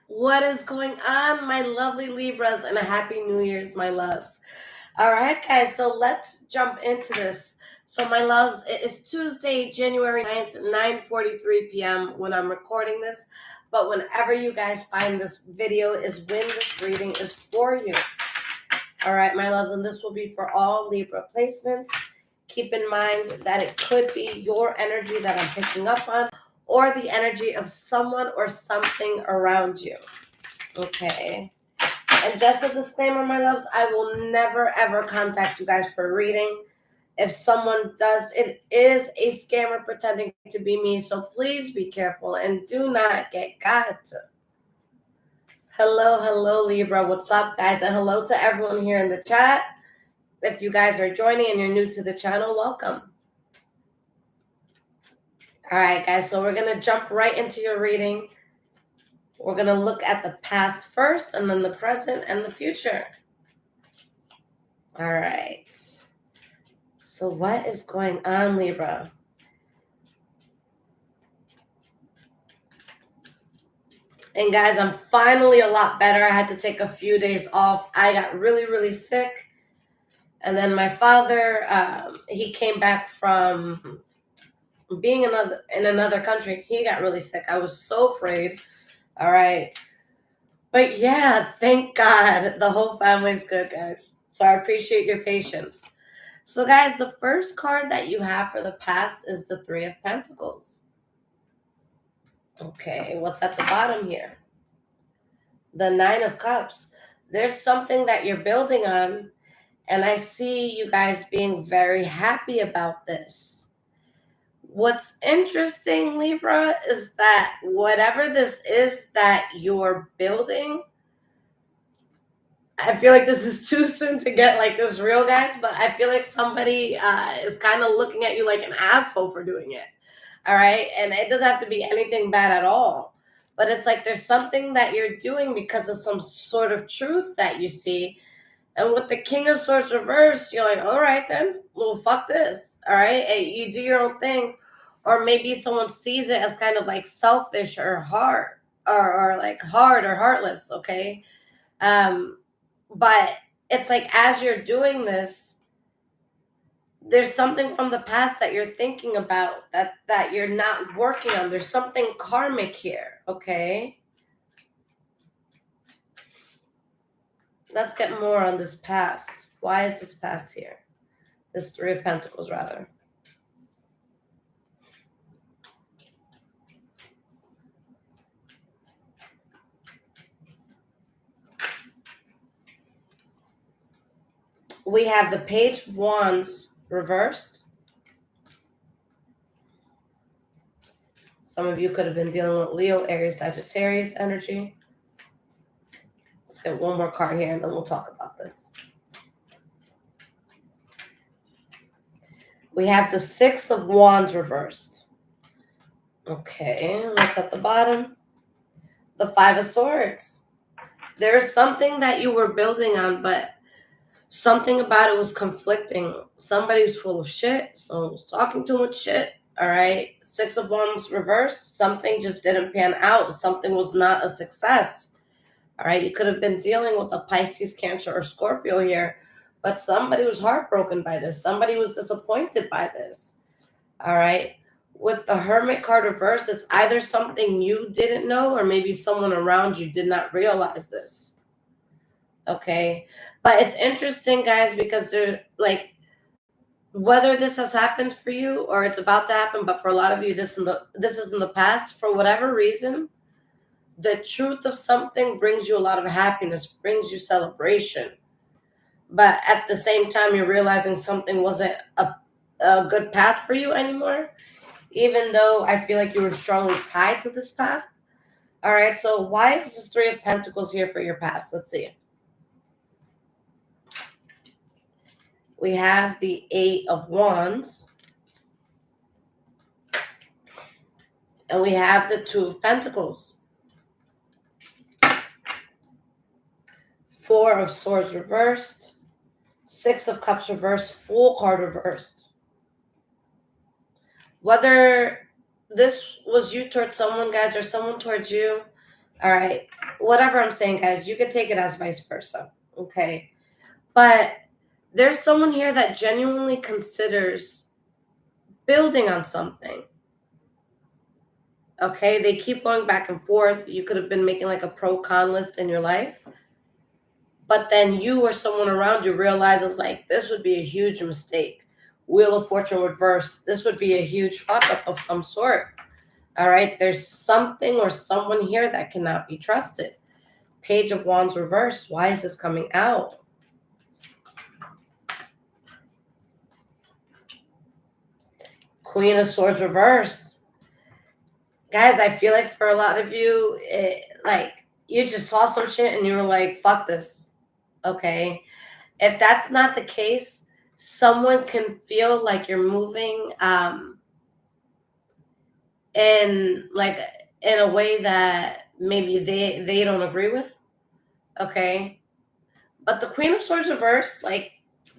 What is going on, my lovely Libras, and a happy New Year's, my loves. All right, guys, so let's jump into this. So, my loves, it is Tuesday, January 9th, 9:43 p.m. when I'm recording this. But whenever you guys find this video is when this reading is for you. All right, my loves, and this will be for all Libra placements. Keep in mind that it could be your energy that I'm picking up on, or the energy of someone or something around you. Okay. And just a disclaimer, my loves, I will never ever contact you guys for a reading. If someone does, it is a scammer pretending to be me. So please be careful and do not get got. Hello, Libra. What's up, guys? And hello to everyone here in the chat. If you guys are joining and you're new to the channel, welcome. All right, guys. So we're going to jump right into your reading. We're going to look at the past first, and then the present and the future. All right. So what is going on, Libra? And guys, I'm finally a lot better. I had to take a few days off. I got really sick. And then my father, he came back from being in another country. He got really sick. I was so afraid. All right. But yeah, thank God the whole family's good, guys. So I appreciate your patience. So guys, the first card that you have for the past is the Three of Pentacles. Okay, what's at the bottom here? The Nine of Cups. There's something that you're building on, and I see you guys being very happy about this. What's interesting, Libra, is that whatever this is that you're building, I feel like this is too soon to get like this real, guys, but I feel like somebody is kind of looking at you like an asshole for doing it. All right. And it doesn't have to be anything bad at all. But it's like there's something that you're doing because of some sort of truth that you see. And with the King of Swords reversed, you're like, all right, then, well, fuck this. All right. And you do your own thing. Or maybe someone sees it as kind of like selfish or hard or like hard or heartless. Okay. But it's like as you're doing this, there's something from the past that you're thinking about that you're not working on. There's something karmic here, okay? Let's get more on this past. Why is this past here? This Three of Pentacles, rather. We have the Page of Wands reversed. Some of you could have been dealing with Leo, Aries, Sagittarius energy. Let's get one more card here and then we'll talk about this. We have the Six of Wands reversed. Okay, what's at the bottom? The Five of Swords. There's something that you were building on, but something about it was conflicting. Somebody was full of shit. Someone was talking too much shit. All right. Six of Wands reversed. Something just didn't pan out. Something was not a success. All right. You could have been dealing with a Pisces, Cancer, or Scorpio here, but somebody was heartbroken by this. Somebody was disappointed by this. All right. With the Hermit card reversed, it's either something you didn't know or maybe someone around you did not realize this. Okay. But it's interesting, guys, because there's like, whether this has happened for you or it's about to happen, but for a lot of you, this is in the past, for whatever reason, the truth of something brings you a lot of happiness, brings you celebration. But at the same time, you're realizing something wasn't a good path for you anymore, even though I feel like you were strongly tied to this path. All right, so why is this Three of Pentacles here for your past? Let's see. We have the Eight of Wands. And we have the Two of Pentacles. Four of Swords reversed. Six of Cups reversed. Fool card reversed. Whether this was you towards someone, guys, or someone towards you, all right, whatever I'm saying, guys, you could take it as vice versa. Okay. But there's someone here that genuinely considers building on something. Okay. They keep going back and forth. You could have been making like a pro-con list in your life. But then you or someone around you realizes like this would be a huge mistake. Wheel of Fortune reversed. This would be a huge fuck up of some sort. All right. There's something or someone here that cannot be trusted. Page of Wands reversed. Why is this coming out? Queen of Swords reversed. Guys, I feel like for a lot of you, like you just saw some shit and you were like, fuck this. Okay. If that's not the case, someone can feel like you're moving in a way that maybe they don't agree with. Okay. But the Queen of Swords reversed, like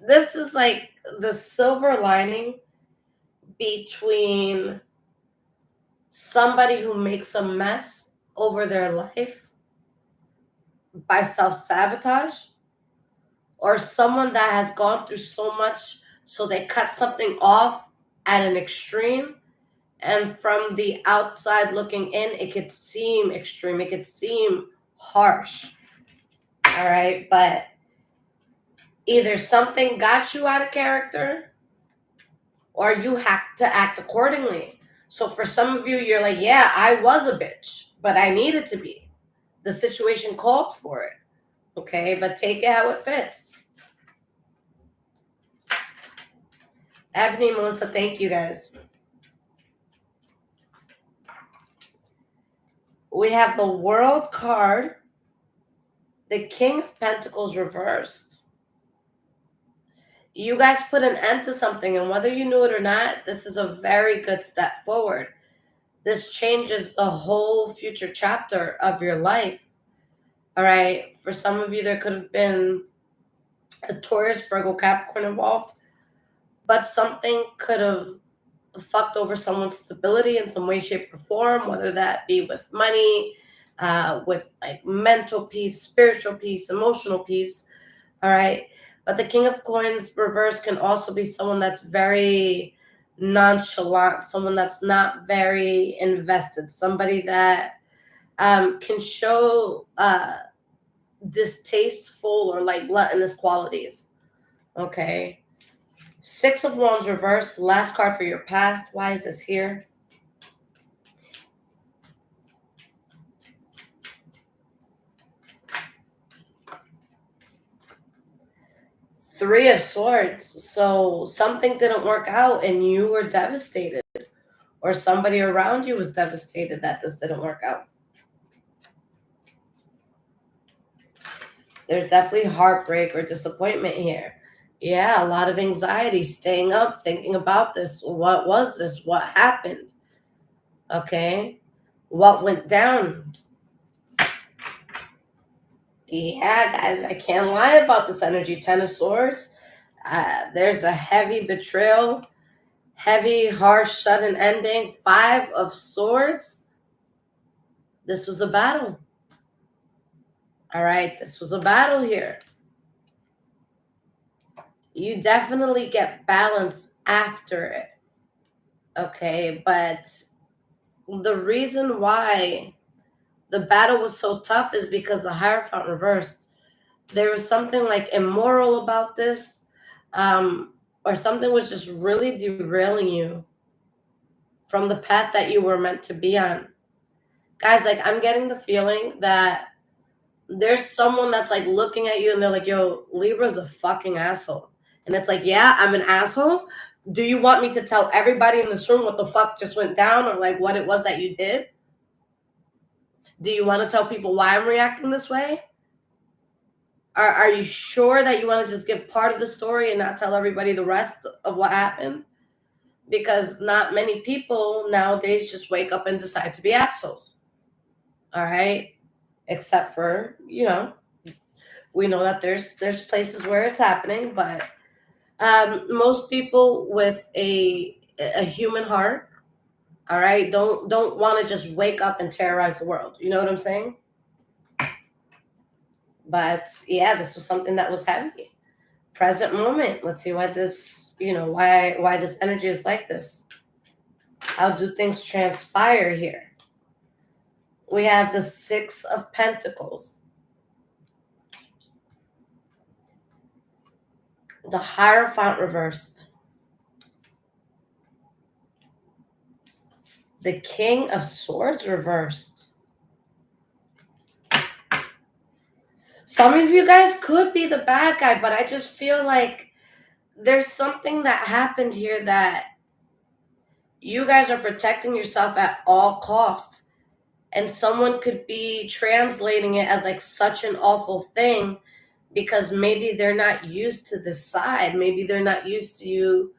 this is like the silver lining between somebody who makes a mess over their life by self-sabotage or someone that has gone through so much so they cut something off at an extreme, and from the outside looking in it could seem extreme, it could seem harsh. All right, but either something got you out of character or you have to act accordingly. So for some of you, you're like, yeah, I was a bitch, but I needed to be. The situation called for it. Okay, but take it how it fits. Ebony, Melissa, thank you guys. We have the World card, the King of Pentacles reversed. You guys put an end to something, and whether you knew it or not, this is a very good step forward. This changes the whole future chapter of your life. All right. For some of you, there could have been a Taurus, Virgo, Capricorn involved, but something could have fucked over someone's stability in some way, shape, or form, whether that be with money, with like mental peace, spiritual peace, emotional peace. All right. But the King of Coins reverse can also be someone that's very nonchalant, someone that's not very invested, somebody that can show distasteful or like gluttonous qualities. Okay. Six of Wands reversed. Last card for your past. Why is this here? Three of Swords. So something didn't work out and you were devastated, or somebody around you was devastated that this didn't work out. There's definitely heartbreak or disappointment here. Yeah, a lot of anxiety, staying up, thinking about this. What was this? What happened? Okay. What went down? Yeah, guys, I can't lie about this energy. Ten of Swords. There's a heavy betrayal, heavy, harsh, sudden ending. Five of Swords. This was a battle. All right, this was a battle here. You definitely get balance after it. Okay, but the reason why the battle was so tough is because the Hierophant reversed. There was something like immoral about this, or something was just really derailing you from the path that you were meant to be on. Guys, like I'm getting the feeling that there's someone that's like looking at you and they're like, yo, Libra's a fucking asshole. And it's like, yeah, I'm an asshole. Do you want me to tell everybody in this room what the fuck just went down, or like what it was that you did? Do you want to tell people why I'm reacting this way? Are you sure that you want to just give part of the story and not tell everybody the rest of what happened? Because not many people nowadays just wake up and decide to be assholes. All right? Except for, we know that there's places where it's happening, but most people with a human heart, all right, don't want to just wake up and terrorize the world. You know what I'm saying? But yeah, this was something that was heavy. Present moment. Let's see why this, why this energy is like this. How do things transpire here? We have the Six of Pentacles, the Hierophant reversed, the King of Swords reversed. Some of you guys could be the bad guy, but I just feel like there's something that happened here that you guys are protecting yourself at all costs. And someone could be translating it as like such an awful thing because maybe they're not used to this side. Maybe they're not used to you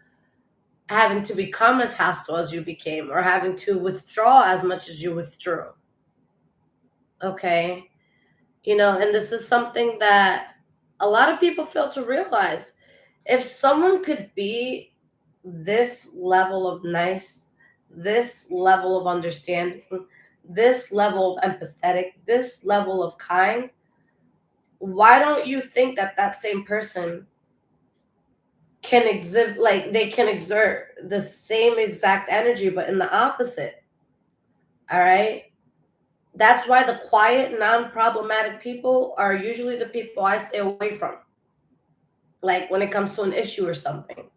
having to become as hostile as you became or having to withdraw as much as you withdrew. Okay. And this is something that a lot of people fail to realize. If someone could be this level of nice, this level of understanding, this level of empathetic, this level of kind, why don't you think that that same person can exhibit, like they can exert the same exact energy, but in the opposite? All right. That's why the quiet, non-problematic people are usually the people I stay away from. Like when it comes to an issue or something,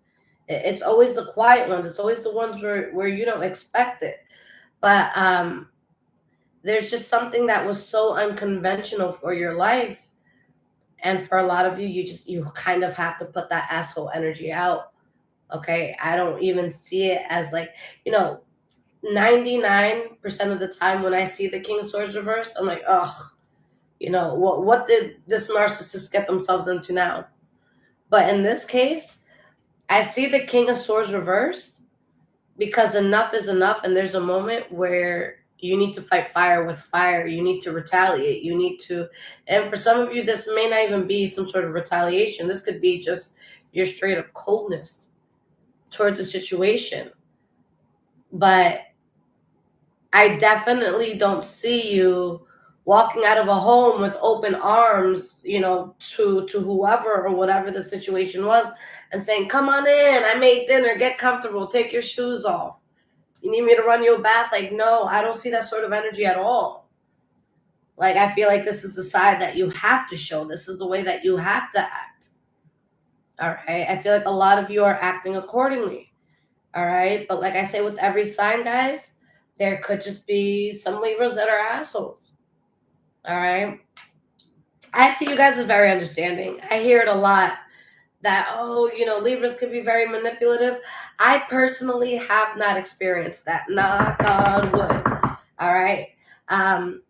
it's always the quiet ones. It's always the ones where you don't expect it. But there's just something that was so unconventional for your life, and for a lot of you, you kind of have to put that asshole energy out. Okay, I don't even see it as like, 99% of the time when I see the King of Swords reversed, I'm like, oh, what did this narcissist get themselves into now? But in this case, I see the King of Swords reversed because enough is enough, and there's a moment where you need to fight fire with fire. You need to retaliate. You need to, and for some of you, this may not even be some sort of retaliation. This could be just your straight up coldness towards a situation. But I definitely don't see you walking out of a home with open arms, to whoever or whatever the situation was, and saying, "Come on in, I made dinner, get comfortable, take your shoes off. You need me to run you a bath?" Like, no, I don't see that sort of energy at all. Like, I feel like this is the side that you have to show. This is the way that you have to act. All right. I feel like a lot of you are acting accordingly. All right. But like I say, with every sign, guys, there could just be some Libras that are assholes. All right. I see you guys as very understanding. I hear it a lot that, oh, Libras could be very manipulative. I personally have not experienced that. Knock on wood. All right.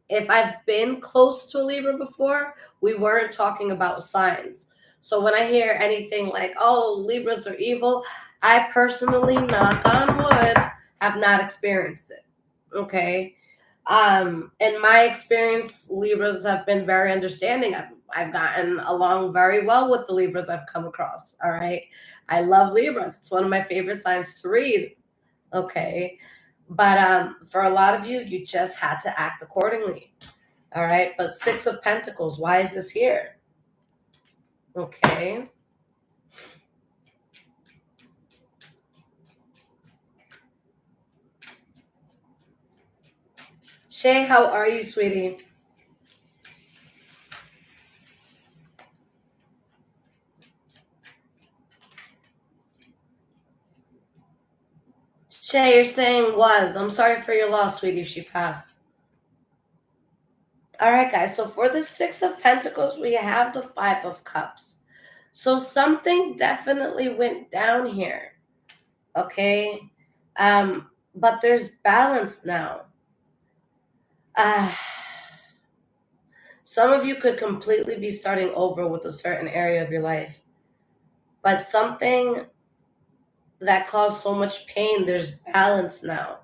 If I've been close to a Libra before, we weren't talking about signs. So when I hear anything like, oh, Libras are evil, I personally, knock on wood, have not experienced it. Okay. In my experience, Libras have been very understanding. I've gotten along very well with the Libras I've come across. All right. I love Libras. It's one of my favorite signs to read. Okay. But for a lot of you, you just had to act accordingly. All right. But Six of Pentacles, why is this here? Okay. Shay, how are you, sweetie? Shay, you're saying was. I'm sorry for your loss, sweetie, if she passed. All right, guys. So for the Six of Pentacles, we have the Five of Cups. So something definitely went down here. Okay. But there's balance now. Some of you could completely be starting over with a certain area of your life. But something that caused so much pain, there's balance now.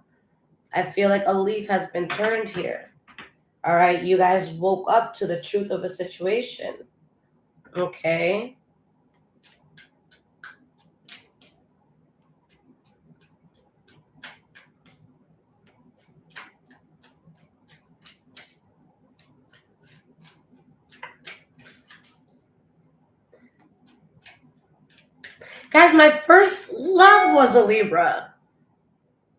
I feel like a leaf has been turned here. All right. You guys woke up to the truth of a situation. Okay. Guys, my first love was a Libra.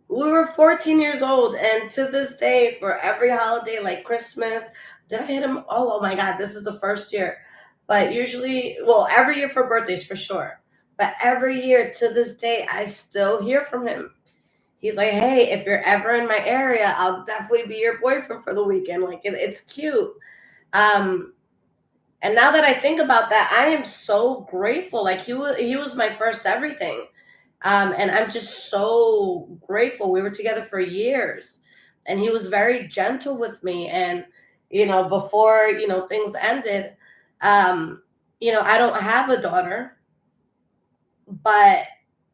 We were 14 years old, and to this day, for every holiday like Christmas, did I hit him? Oh my God, this is the first year. But usually, well, every year for birthdays for sure. But every year to this day, I still hear from him. He's like, hey, if you're ever in my area, I'll definitely be your boyfriend for the weekend. Like, it's cute. Um, and now that I think about that, I am so grateful. Like, he was my first everything. And I'm just so grateful. We were together for years, and he was very gentle with me. And, before, things ended, um, I don't have a daughter, but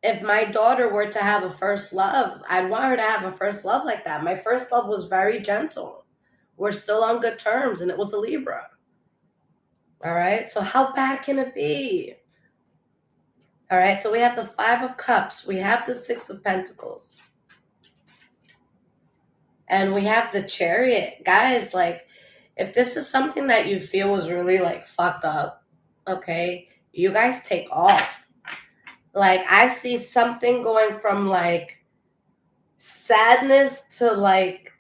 if my daughter were to have a first love, I'd want her to have a first love like that. My first love was very gentle. We're still on good terms, and it was a Libra. All right. So, how bad can it be? All right. So, we have the Five of Cups, we have the Six of Pentacles, and we have the Chariot. Guys, like, if this is something that you feel was really like fucked up, okay, you guys take off. Like, I see something going from like sadness to like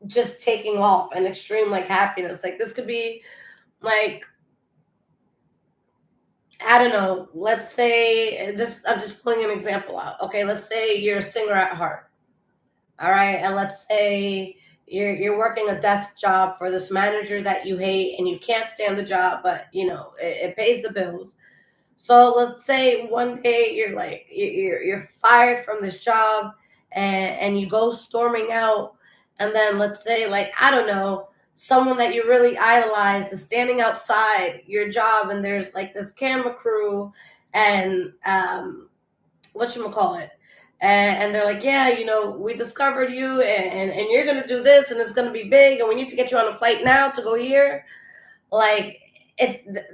just taking off and extreme like happiness. Like, this could be like, I don't know, let's say this, I'm just pulling an example out. Okay, let's say you're a singer at heart. All right, and let's say you're working a desk job for this manager that you hate and you can't stand the job, but it pays the bills. So let's say one day you're like you're fired from this job, and you go storming out, and then let's say, like, I don't know, someone that you really idolize is standing outside your job, and there's like this camera crew, and whatchamacallit, and they're like, yeah, we discovered you, and you're gonna do this, and it's gonna be big, and we need to get you on a flight now to go here. Like,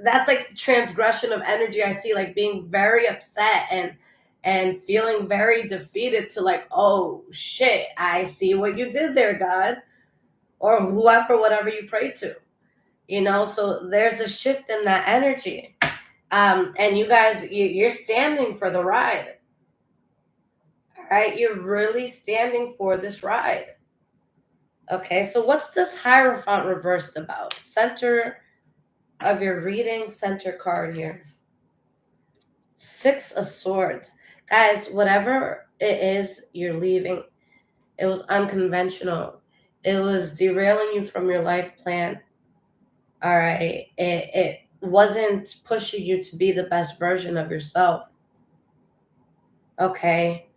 that's like the transgression of energy I see, like being very upset and feeling very defeated, to like, oh shit, I see what you did there, God, or whoever, whatever you pray to. So there's a shift in that energy. And you guys, you're standing for the ride. All right, you're really standing for this ride. Okay, so what's this Hierophant reversed about? Center of your reading, center card here. Six of Swords. Guys, whatever it is you're leaving, it was unconventional. It was derailing you from your life plan. All right. It wasn't pushing you to be the best version of yourself. Okay.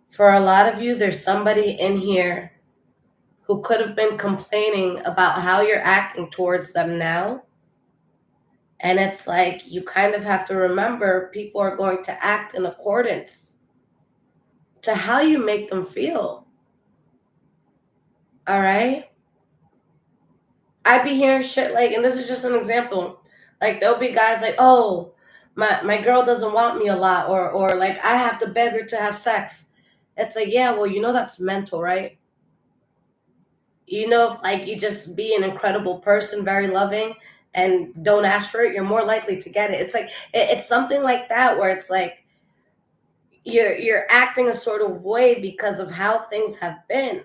For a lot of you, there's somebody in here who could have been complaining about how you're acting towards them now. And it's like, you kind of have to remember, people are going to act in accordance to how you make them feel. All right? I be hearing shit like, and this is just an example, like, there'll be guys like, oh, my girl doesn't want me a lot, or like, I have to beg her to have sex. It's like, yeah, well, that's mental, right? If like you just be an incredible person, very loving, and don't ask for it, you're more likely to get it. It's like, it's something like that, where it's like you're acting a sort of way because of how things have been.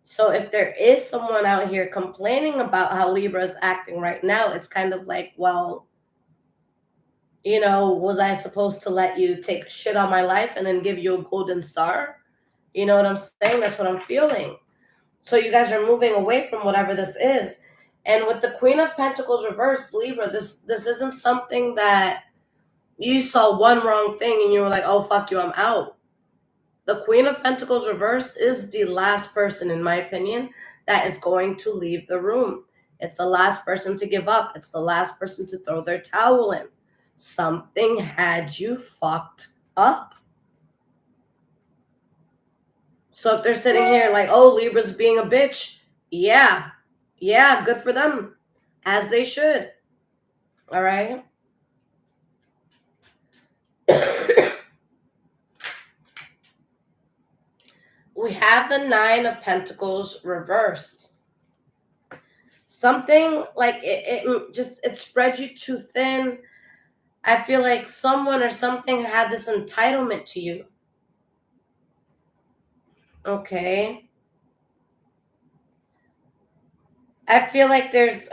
So if there is someone out here complaining about how Libra is acting right now, it's kind of like, well, was I supposed to let you take shit on my life and then give you a golden star? You know what I'm saying? That's what I'm feeling. So you guys are moving away from whatever this is. And with the Queen of Pentacles reversed, Libra, this isn't something that you saw one wrong thing and you were like, oh, fuck you, I'm out. The Queen of Pentacles reverse is the last person, in my opinion, that is going to leave the room. It's the last person to give up. It's the last person to throw their towel in. Something had you fucked up. So if they're sitting here like, oh, Libra's being a bitch, yeah, good for them, as they should. All right. We have the Nine of Pentacles reversed. Something like it spread you too thin. I feel like someone or something had this entitlement to you. Okay. I feel like there's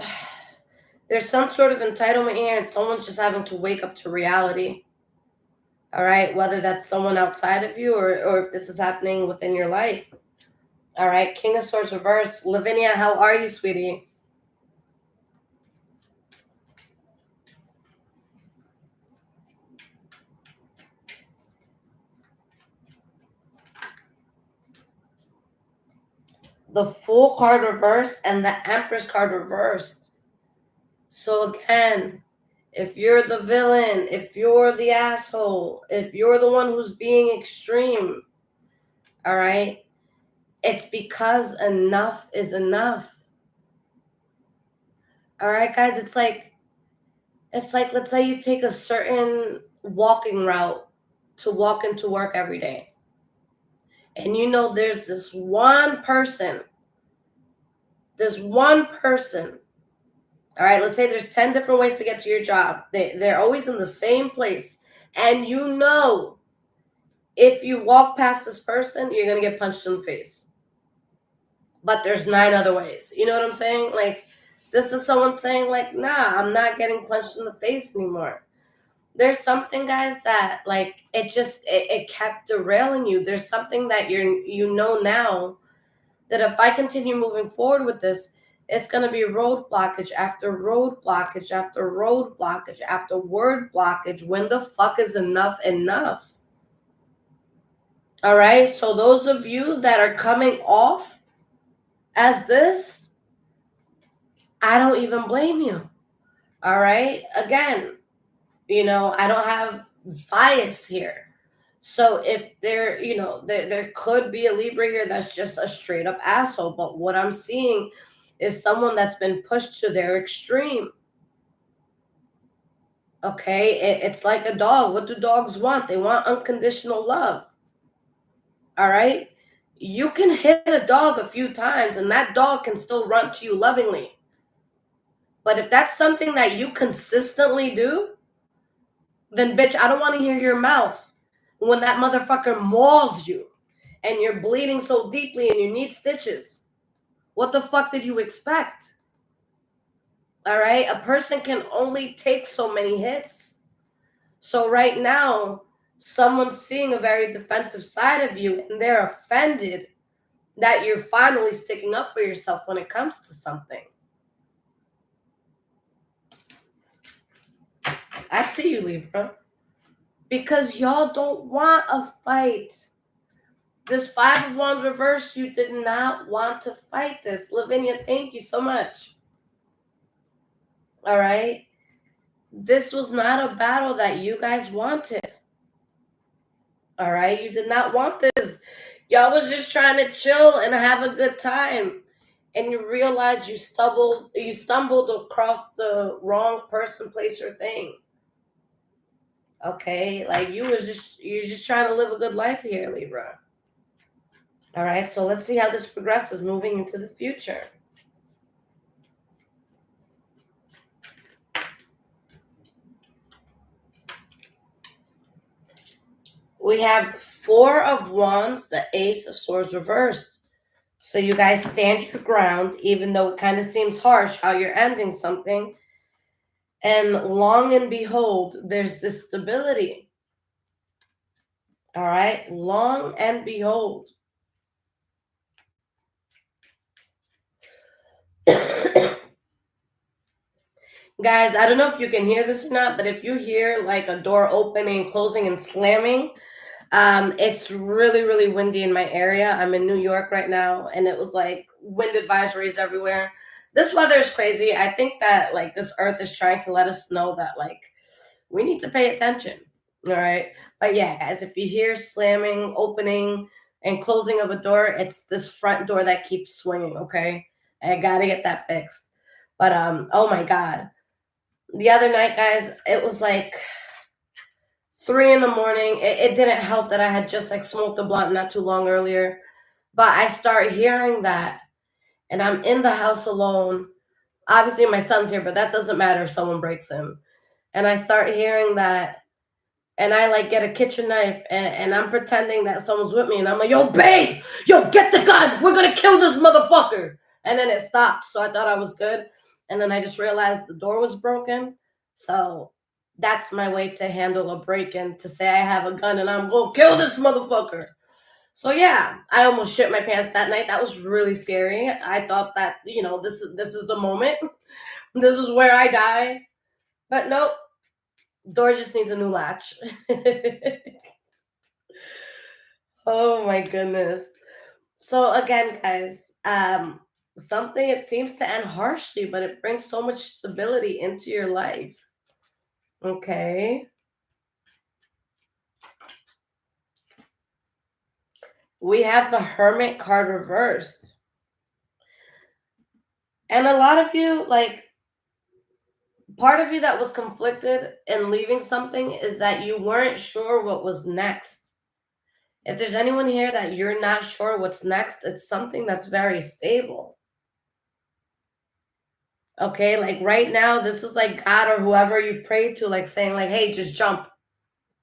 some sort of entitlement here, and someone's just having to wake up to reality. All right, whether that's someone outside of you or if this is happening within your life. All right, King of Swords reverse. Lavinia, how are you, sweetie? The Fool card reversed and the Empress card reversed. So again, if you're the villain, if you're the asshole, if you're the one who's being extreme, all right, it's because enough is enough. All right, guys, it's like let's say you take a certain walking route to walk into work every day. And you know there's this one person. All right, let's say there's 10 different ways to get to your job. They're always in the same place. And you know if you walk past this person, you're going to get punched in the face. But there's 9 other ways. You know what I'm saying? Like, this is someone saying, like, nah, I'm not getting punched in the face anymore. There's something, guys, that, like, it kept derailing you. There's something that you know now that if I continue moving forward with this, it's going to be road blockage after road blockage after road blockage after word blockage. When the fuck is enough enough? All right, so those of you that are coming off as this, I don't even blame you. All right, again, I don't have bias here. So if there could be a Libra here that's just a straight up asshole, but what I'm seeing is someone that's been pushed to their extreme. Okay, it's like a dog. What do dogs want? They want unconditional love. All right, you can hit a dog a few times and that dog can still run to you lovingly. But if that's something that you consistently do, then bitch, I don't want to hear your mouth when that motherfucker mauls you and you're bleeding so deeply and you need stitches. What the fuck did you expect? All right, a person can only take so many hits. So right now, someone's seeing a very defensive side of you and they're offended that you're finally sticking up for yourself when it comes to something. I see you, Libra. Because y'all don't want a fight. This 5 of Wands reversed, you did not want to fight this. Lavinia, thank you so much. All right? This was not a battle that you guys wanted. All right? You did not want this. Y'all was just trying to chill and have a good time. And you realized you stumbled across the wrong person, place, or thing. Okay? Like you're just trying to live a good life here, Libra. All right? So let's see how this progresses moving into the future. We have the 4 of Wands, the Ace of Swords reversed. So you guys stand your ground, even though it kind of seems harsh how you're ending something. And long and behold, there's this stability. All right? Long and behold. Guys, I don't know if you can hear this or not, but if you hear like a door opening, closing, and slamming, it's really, really windy in my area. I'm in New York right now, and it was like wind advisories everywhere. This weather is crazy. I think that like this earth is trying to let us know that like we need to pay attention. All right. But yeah, guys, if you hear slamming, opening, and closing of a door, it's this front door that keeps swinging. Okay. I got to get that fixed. But oh my God. The other night, guys, it was like 3 in the morning. It didn't help that I had just like smoked a blunt not too long earlier. But I start hearing that and I'm in the house alone. Obviously, my son's here, but that doesn't matter if someone breaks in. and I start hearing that, and I like get a kitchen knife, and I'm pretending that someone's with me, and I'm like, yo, babe, yo, get the gun. We're gonna kill this motherfucker. And then it stopped. So I thought I was good. And then I just realized the door was broken. So that's my way to handle a break-in, to say I have a gun and I'm gonna kill this motherfucker. So yeah, I almost shit my pants that night. That was really scary. I thought that, this is the moment. This is where I die. But nope, door just needs a new latch. Oh my goodness. So again, guys, something, it seems to end harshly, but it brings so much stability into your life. Okay. We have the Hermit card reversed. And a lot of you, like, part of you that was conflicted in leaving something is that you weren't sure what was next. If there's anyone here that you're not sure what's next, it's something that's very stable. Okay, like right now, this is like God or whoever you pray to, like saying, like, hey, just jump.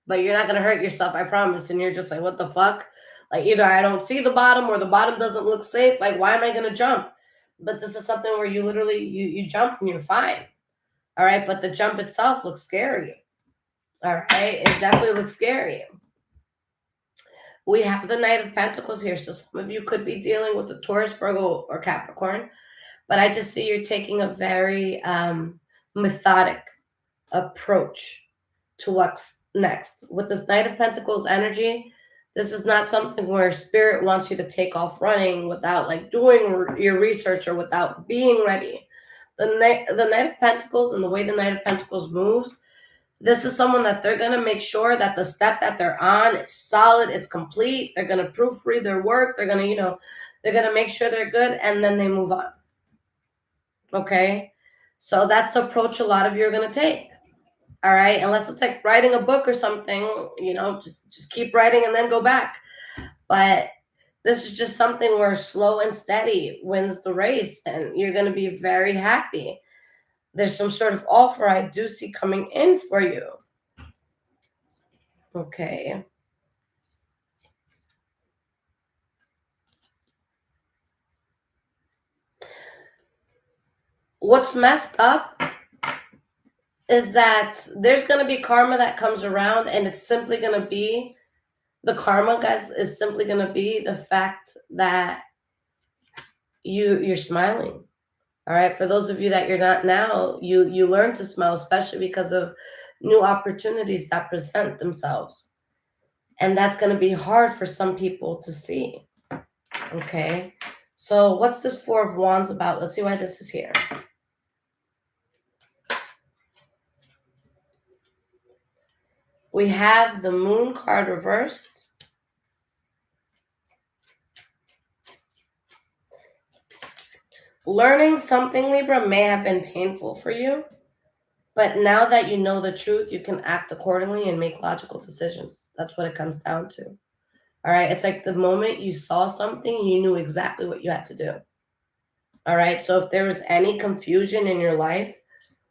But you're not gonna hurt yourself, I promise. And you're just like, what the fuck? Like, either I don't see the bottom or the bottom doesn't look safe. Like, why am I gonna jump? But this is something where you literally you jump and you're fine. All right, but the jump itself looks scary. All right, it definitely looks scary. We have the Knight of Pentacles here, so some of you could be dealing with the Taurus, Virgo, or Capricorn. But I just see you're taking a very methodic approach to what's next. With this Knight of Pentacles energy, this is not something where spirit wants you to take off running without like doing your research or without being ready. The Knight of Pentacles and the way the Knight of Pentacles moves, this is someone that they're going to make sure that the step that they're on is solid, it's complete. They're going to proofread their work. They're going to, they're going to make sure they're good, and then they move on. Okay? So that's the approach a lot of you are going to take. All right, unless it's like writing a book or something, just keep writing and then go back. But this is just something where slow and steady wins the race, and you're going to be very happy. There's some sort of offer I do see coming in for you. Okay. What's messed up is that there's going to be karma that comes around, and it's simply going to be, the karma, guys, is simply going to be the fact that you're smiling. All right, for those of you that you're not now, you learn to smile, especially because of new opportunities that present themselves. And that's going to be hard for some people to see. Okay, so what's this Four of Wands about? Let's see why this is here. We have the Moon card reversed. Learning something, Libra, may have been painful for you, but now that you know the truth, you can act accordingly and make logical decisions. That's what it comes down to. All right, it's like the moment you saw something, you knew exactly what you had to do. All right, so if there was any confusion in your life,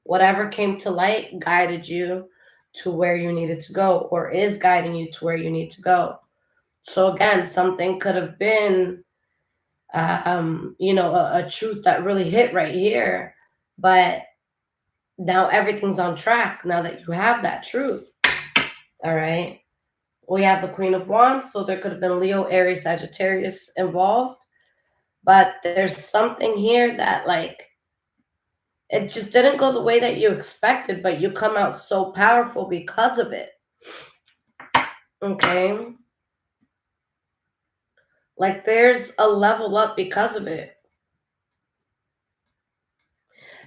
whatever came to light guided you to where you needed to go, or is guiding you to where you need to go. So again, something could have been a truth that really hit right here, but now everything's on track now that you have that truth. All right, we have the Queen of Wands, so there could have been Leo, Aries, Sagittarius involved, but there's something here that, like, it just didn't go the way that you expected, but you come out so powerful because of it. Okay, like there's a level up because of it.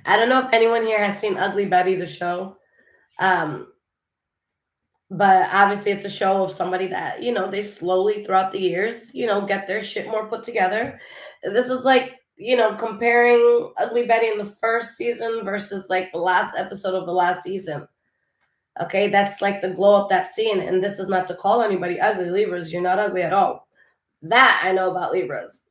I don't know if anyone here has seen Ugly Betty, the show. But obviously it's a show of somebody that, they slowly throughout the years, get their shit more put together. This is like, comparing Ugly Betty in the first season versus like the last episode of the last season. Okay, that's like the glow up that scene. And this is not to call anybody ugly, Libras. You're not ugly at all. That I know about Libras,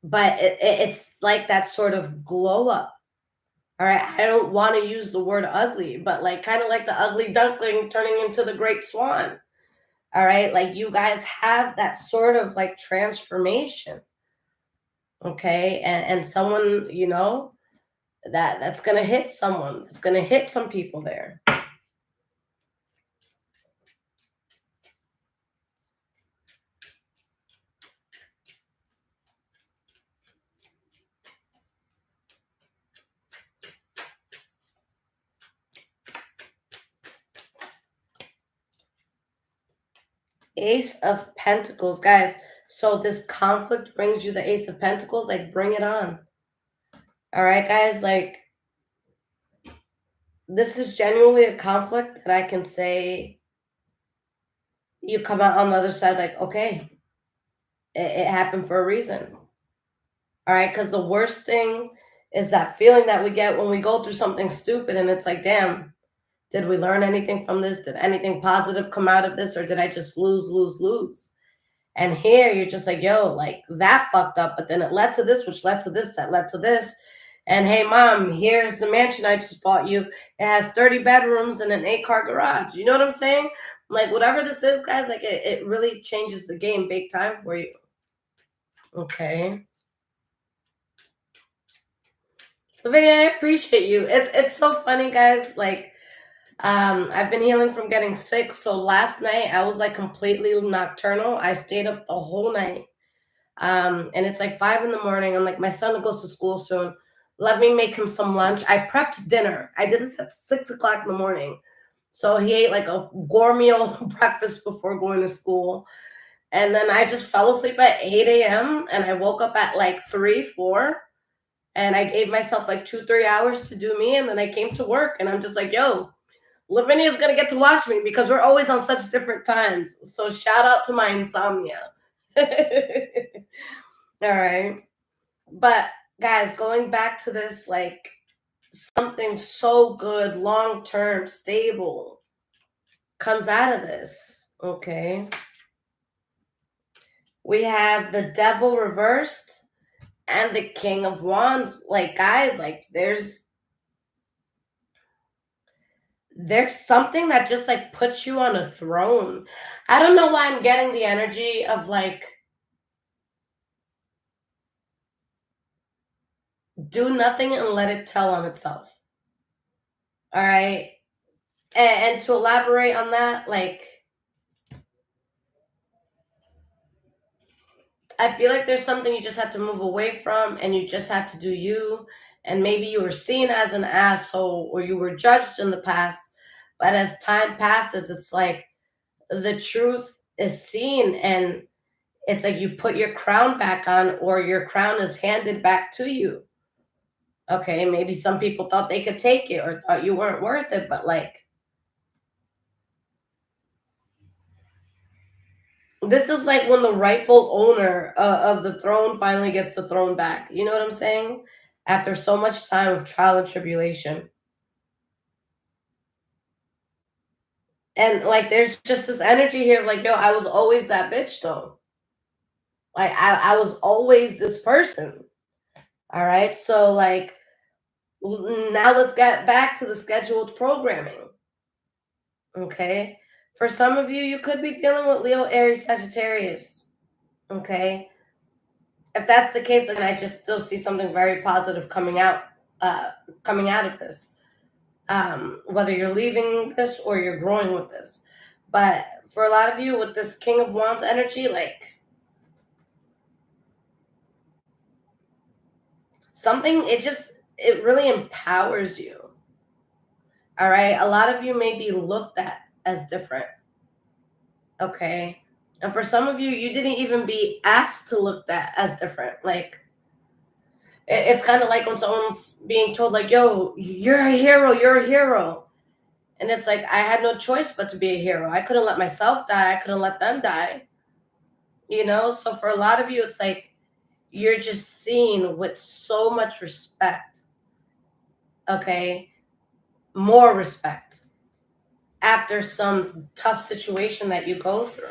but it's like that sort of glow up. All right, I don't want to use the word ugly, but like kind of like the ugly duckling turning into the great swan. All right, like you guys have that sort of like transformation. Okay, and someone, you know, that's gonna hit someone. It's gonna hit some people there. Ace of Pentacles, guys. So this conflict brings you the Ace of Pentacles. Like, bring it on. All right, guys. Like, this is genuinely a conflict that I can say you come out on the other side like, okay, it happened for a reason. All right, because the worst thing is that feeling that we get when we go through something stupid and it's like, damn, did we learn anything from this? Did anything positive come out of this? Or did I just lose? And here you're just like, yo, like that fucked up, but then it led to this, which led to this, that led to this. And hey, mom, here's the mansion I just bought you. It has 30 bedrooms and an 8-car garage. You know what I'm saying? Like, whatever this is, guys, like it really changes the game big time for you. Okay. But I appreciate you. It's so funny, guys. Like, I've been healing from getting sick. So last night I was like completely nocturnal. I stayed up the whole night. And it's like 5 in the morning. I'm like, my son goes to school soon. Let me make him some lunch. I prepped dinner. I did this at 6 o'clock in the morning. So he ate like a gourmet breakfast before going to school. And then I just fell asleep at 8 a.m. and I woke up at like 3, 4. And I gave myself like 2, 3 hours to do me. And then I came to work and I'm just like, yo, Lavinia's gonna get to watch me because we're always on such different times. So shout out to my insomnia. All right. But guys, going back to this, like something so good, long term, stable comes out of this. Okay. We have the devil reversed and the king of wands. Like, guys, like there's something that just like puts you on a throne. I don't know why I'm getting the energy of like do nothing and let it tell on itself. All right. And to elaborate on that, like I feel like there's something you just have to move away from and you just have to do you. And maybe you were seen as an asshole or you were judged in the past. But as time passes, it's like the truth is seen and it's like you put your crown back on or your crown is handed back to you. Okay, maybe some people thought they could take it or thought you weren't worth it, but like this is like when the rightful owner of the throne finally gets the throne back. You know what I'm saying? After so much time of trial and tribulation. And like there's just this energy here of like, yo, I was always that bitch though. Like I was always this person. All right. So like now let's get back to the scheduled programming. Okay. For some of you, you could be dealing with Leo, Aries, Sagittarius. Okay. If that's the case, then I just still see something very positive coming out of this. Whether you're leaving this or you're growing with this. But for a lot of you with this King of Wands energy, like something, it really empowers you. All right. A lot of you may be looked at as different. Okay. And for some of you, you didn't even be asked to look at as different. Like, it's kind of like when someone's being told, like, yo, you're a hero, you're a hero. And it's like, I had no choice but to be a hero. I couldn't let myself die. I couldn't let them die. You know? So for a lot of you, it's like, you're just seen with so much respect. Okay? More respect after some tough situation that you go through.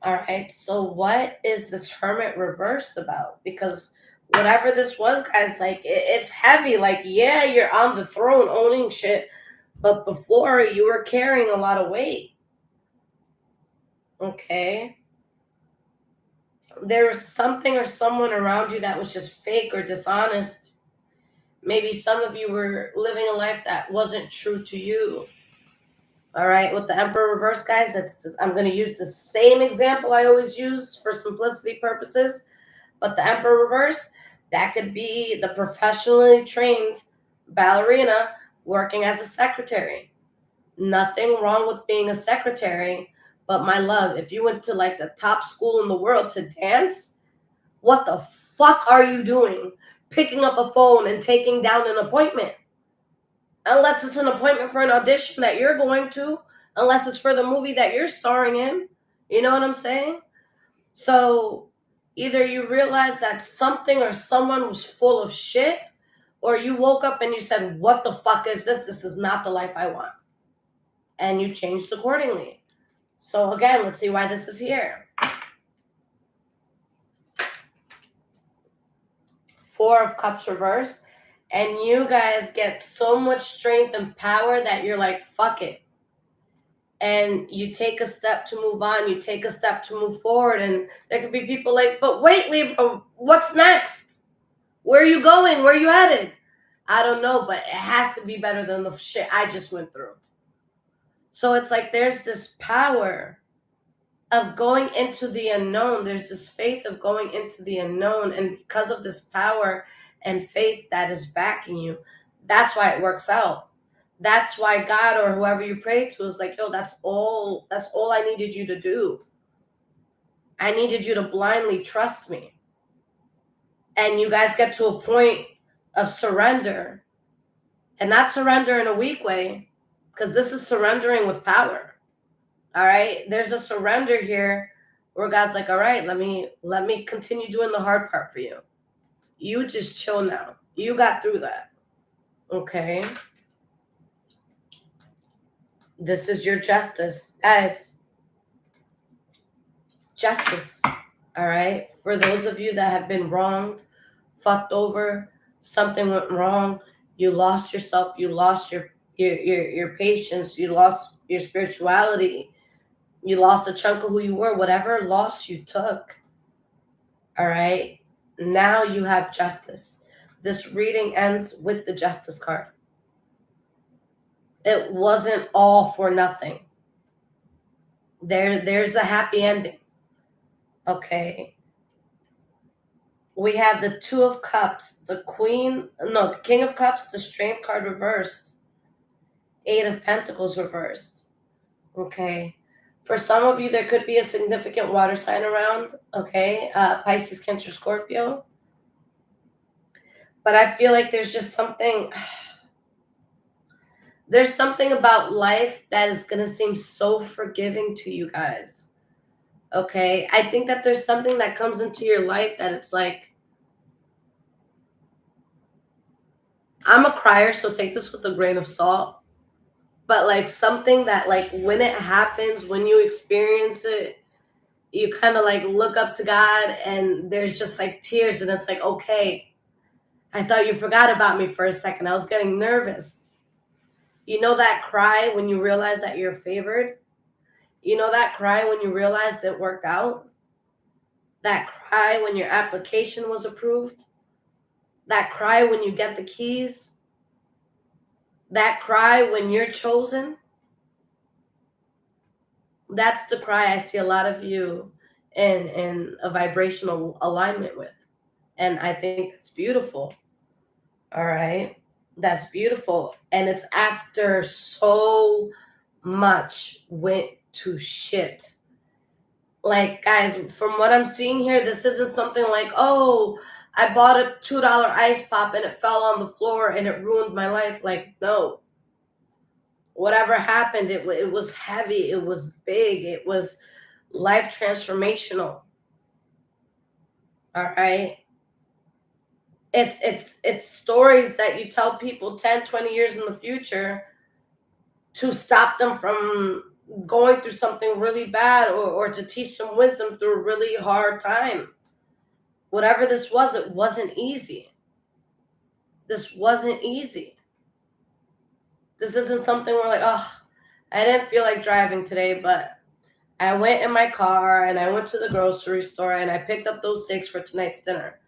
All right. So what is this Hermit reversed about? Because Whatever this was, guys, like, it's heavy. Like, yeah, you're on the throne owning shit, but before you were carrying a lot of weight. Okay? There was something or someone around you that was just fake or dishonest. Maybe some of you were living a life that wasn't true to you. All right, with the Emperor reverse, guys, I'm going to use the same example I always use for simplicity purposes. But the Emperor reverse, that could be the professionally trained ballerina working as a secretary. Nothing wrong with being a secretary, but my love, if you went to like the top school in the world to dance, what the fuck are you doing? Picking up a phone and taking down an appointment. Unless it's an appointment for an audition that you're going to, unless it's for the movie that you're starring in. You know what I'm saying? So either you realize that something or someone was full of shit, or you woke up and you said, what the fuck is this? This is not the life I want. And you changed accordingly. So again, let's see why this is here. Four of Cups reverse. And you guys get so much strength and power that you're like, fuck it. And you take a step to move on. You take a step to move forward. And there could be people like, but wait, Libra, what's next? Where are you going? Where are you headed? I don't know, but it has to be better than the shit I just went through. So it's like there's this power of going into the unknown. There's this faith of going into the unknown. And because of this power and faith that is backing you, that's why it works out. That's why God or whoever you pray to is like, yo, that's all I needed you to do. I needed you to blindly trust me. And you guys get to a point of surrender. And not surrender in a weak way, because this is surrendering with power. All right? There's a surrender here where God's like, all right, let me continue doing the hard part for you. You just chill now. You got through that. Okay? This is your justice. Guys, justice. All right? For those of you that have been wronged, fucked over, something went wrong, you lost yourself, you lost your patience, you lost your spirituality, you lost a chunk of who you were, whatever loss you took. All right? Now you have justice. This reading ends with the justice card. It wasn't all for nothing. There's a happy ending. Okay. We have the Two of Cups, the King of Cups, the Strength card reversed, Eight of Pentacles reversed. Okay. For some of you, there could be a significant water sign around. Okay. Pisces, Cancer, Scorpio. But I feel like there's just something about life that is going to seem so forgiving to you guys. Okay. I think that there's something that comes into your life that it's like, I'm a crier, so take this with a grain of salt. But like something that like when it happens, when you experience it, you kind of like look up to God and there's just like tears and it's like, okay, I thought you forgot about me for a second. I was getting nervous. You know that cry when you realize that you're favored? You know that cry when you realized it worked out? That cry when your application was approved? That cry when you get the keys? That cry when you're chosen? That's the cry I see a lot of you in a vibrational alignment with. And I think it's beautiful. All right. That's beautiful. And it's after so much went to shit. Like, guys, from what I'm seeing here, this isn't something like, oh, I bought a $2 ice pop and it fell on the floor and it ruined my life. Like, no. Whatever happened, it was heavy. It was big. It was life transformational. All right. It's stories that you tell people 10, 20 years in the future to stop them from going through something really bad or to teach them wisdom through a really hard time. whatever this was, it wasn't easy. This wasn't easy. This isn't something where like, oh, I didn't feel like driving today, but I went in my car and I went to the grocery store and I picked up those steaks for tonight's dinner.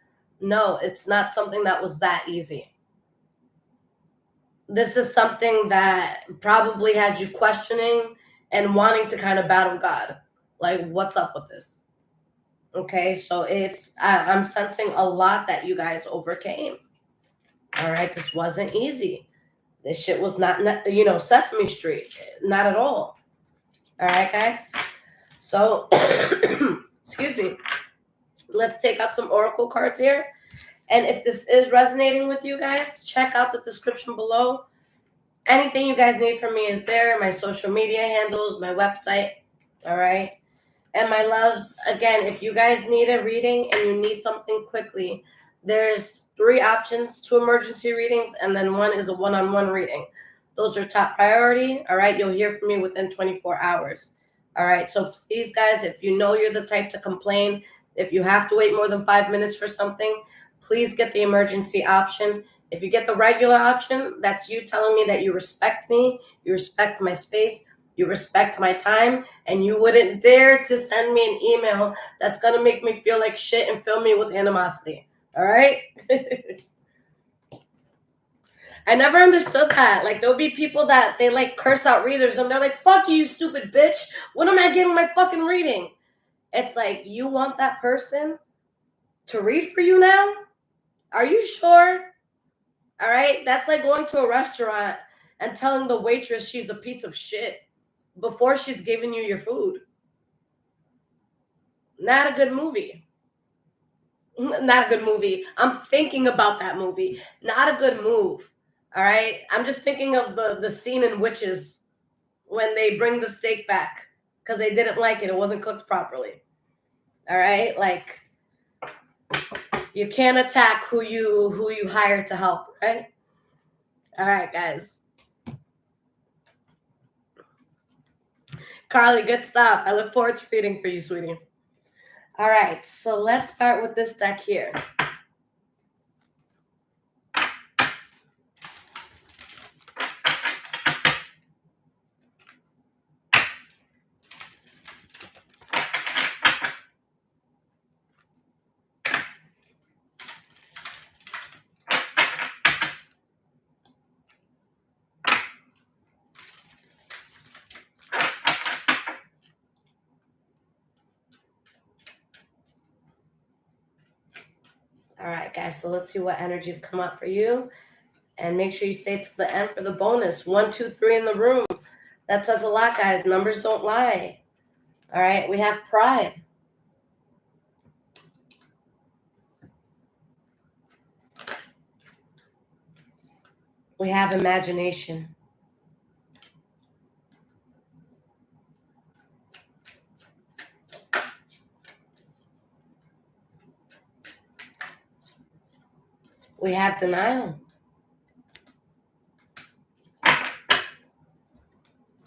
No, it's not something that was that easy. This is something that probably had you questioning and wanting to kind of battle God. Like, what's up with this? Okay, so I'm sensing a lot that you guys overcame. All right, this wasn't easy. This shit was not, Sesame Street. Not at all. All right, guys. So, excuse me. Let's take out some oracle cards here. And if this is resonating with you guys, check out the description below. Anything you guys need from me is there. My social media handles, my website. All right. And my loves, again, if you guys need a reading and you need something quickly, there's 3 options, 2 emergency readings, and then 1 is a one-on-one reading. Those are top priority. All right. You'll hear from me within 24 hours. All right. So please, guys, if you know you're the type to complain, if you have to wait more than 5 minutes for something, please get the emergency option. If you get the regular option, that's you telling me that you respect me, you respect my space, you respect my time, and you wouldn't dare to send me an email that's going to make me feel like shit and fill me with animosity. All right? I never understood that. Like, there'll be people that they like curse out readers and they're like, fuck you, stupid bitch. When am I getting my fucking reading? It's like, you want that person to read for you now? Are you sure? All right? That's like going to a restaurant and telling the waitress she's a piece of shit before she's giving you your food. Not a good movie. Not a good movie. I'm thinking about that movie. Not a good move. All right? I'm just thinking of the scene in Witches when they bring the steak back because they didn't like it. It wasn't cooked properly. All right? Like, you can't attack who you hire to help, right? All right, guys. Carly, good stuff. I look forward to reading for you, sweetie. All right, so let's start with this deck here. All right, guys, so let's see what energies come up for you. And make sure you stay to the end for the bonus. 1, 2, 3 in the room. That says a lot, guys. Numbers don't lie. All right, we have pride. We have imagination. We have denial.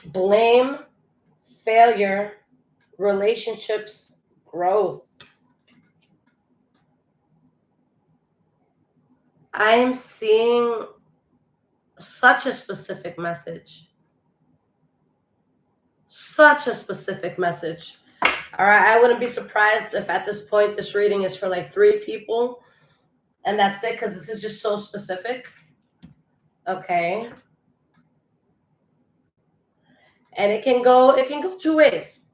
Blame, failure, relationships, growth. I am seeing such a specific message. Such a specific message. All right, I wouldn't be surprised if at this point this reading is for like 3 people. And that's it, because this is just so specific. Okay. And it can go 2 ways.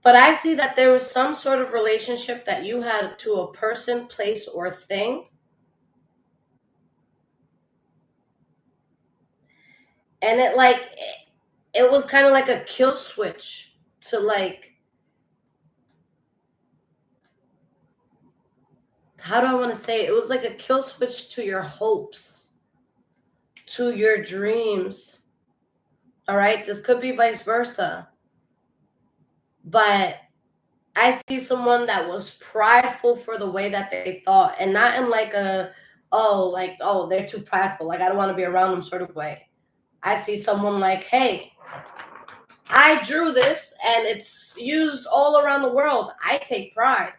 But I see that there was some sort of relationship that you had to a person, place, or thing. And it was kind of like a kill switch to like, how do I want to say it? It was like a kill switch to your hopes, to your dreams. All right. This could be vice versa. But I see someone that was prideful for the way that they thought, and not in like they're too prideful, like I don't want to be around them sort of way. I see someone like, hey, I drew this and it's used all around the world. I take pride.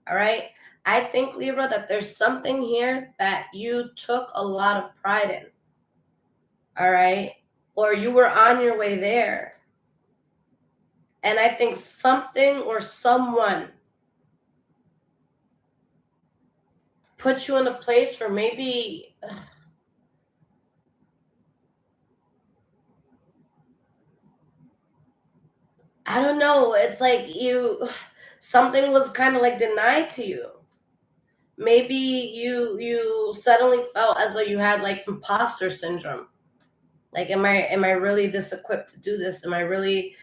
All right. I think, Libra, that there's something here that you took a lot of pride in. All right. Or you were on your way there. And I think something or someone put you in a place where maybe I don't know, it's like something was kind of like denied to you. Maybe you suddenly felt as though you had like imposter syndrome. Like, am I really this equipped to do this? Am I really,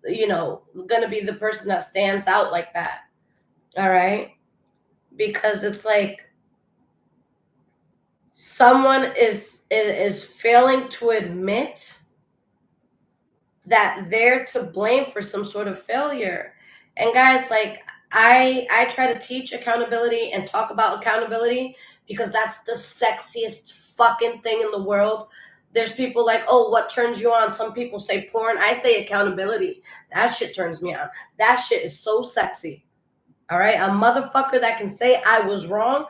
gonna be the person that stands out like that? All right. Because it's like someone is failing to admit that they're to blame for some sort of failure. And guys, like, I try to teach accountability and talk about accountability because that's the sexiest fucking thing in the world. There's people like, oh, what turns you on? Some people say porn. I say accountability. That shit turns me on. That shit is so sexy. All right. A motherfucker that can say I was wrong,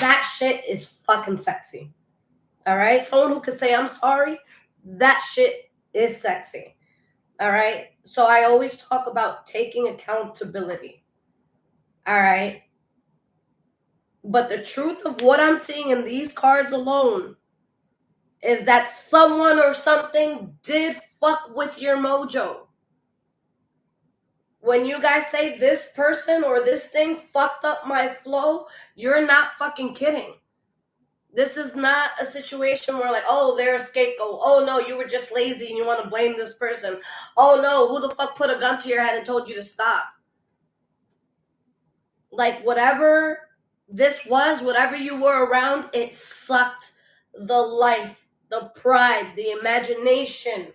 that shit is fucking sexy. All right. Someone who can say I'm sorry, that shit is sexy. All right. So I always talk about taking accountability. All right. But the truth of what I'm seeing in these cards alone is that someone or something did fuck with your mojo. When you guys say this person or this thing fucked up my flow, you're not fucking kidding. This is not a situation where like, oh, they're a scapegoat. Oh no, you were just lazy and you want to blame this person. Oh no, who the fuck put a gun to your head and told you to stop? Like, whatever this was, whatever you were around, it sucked the life, the pride, the imagination,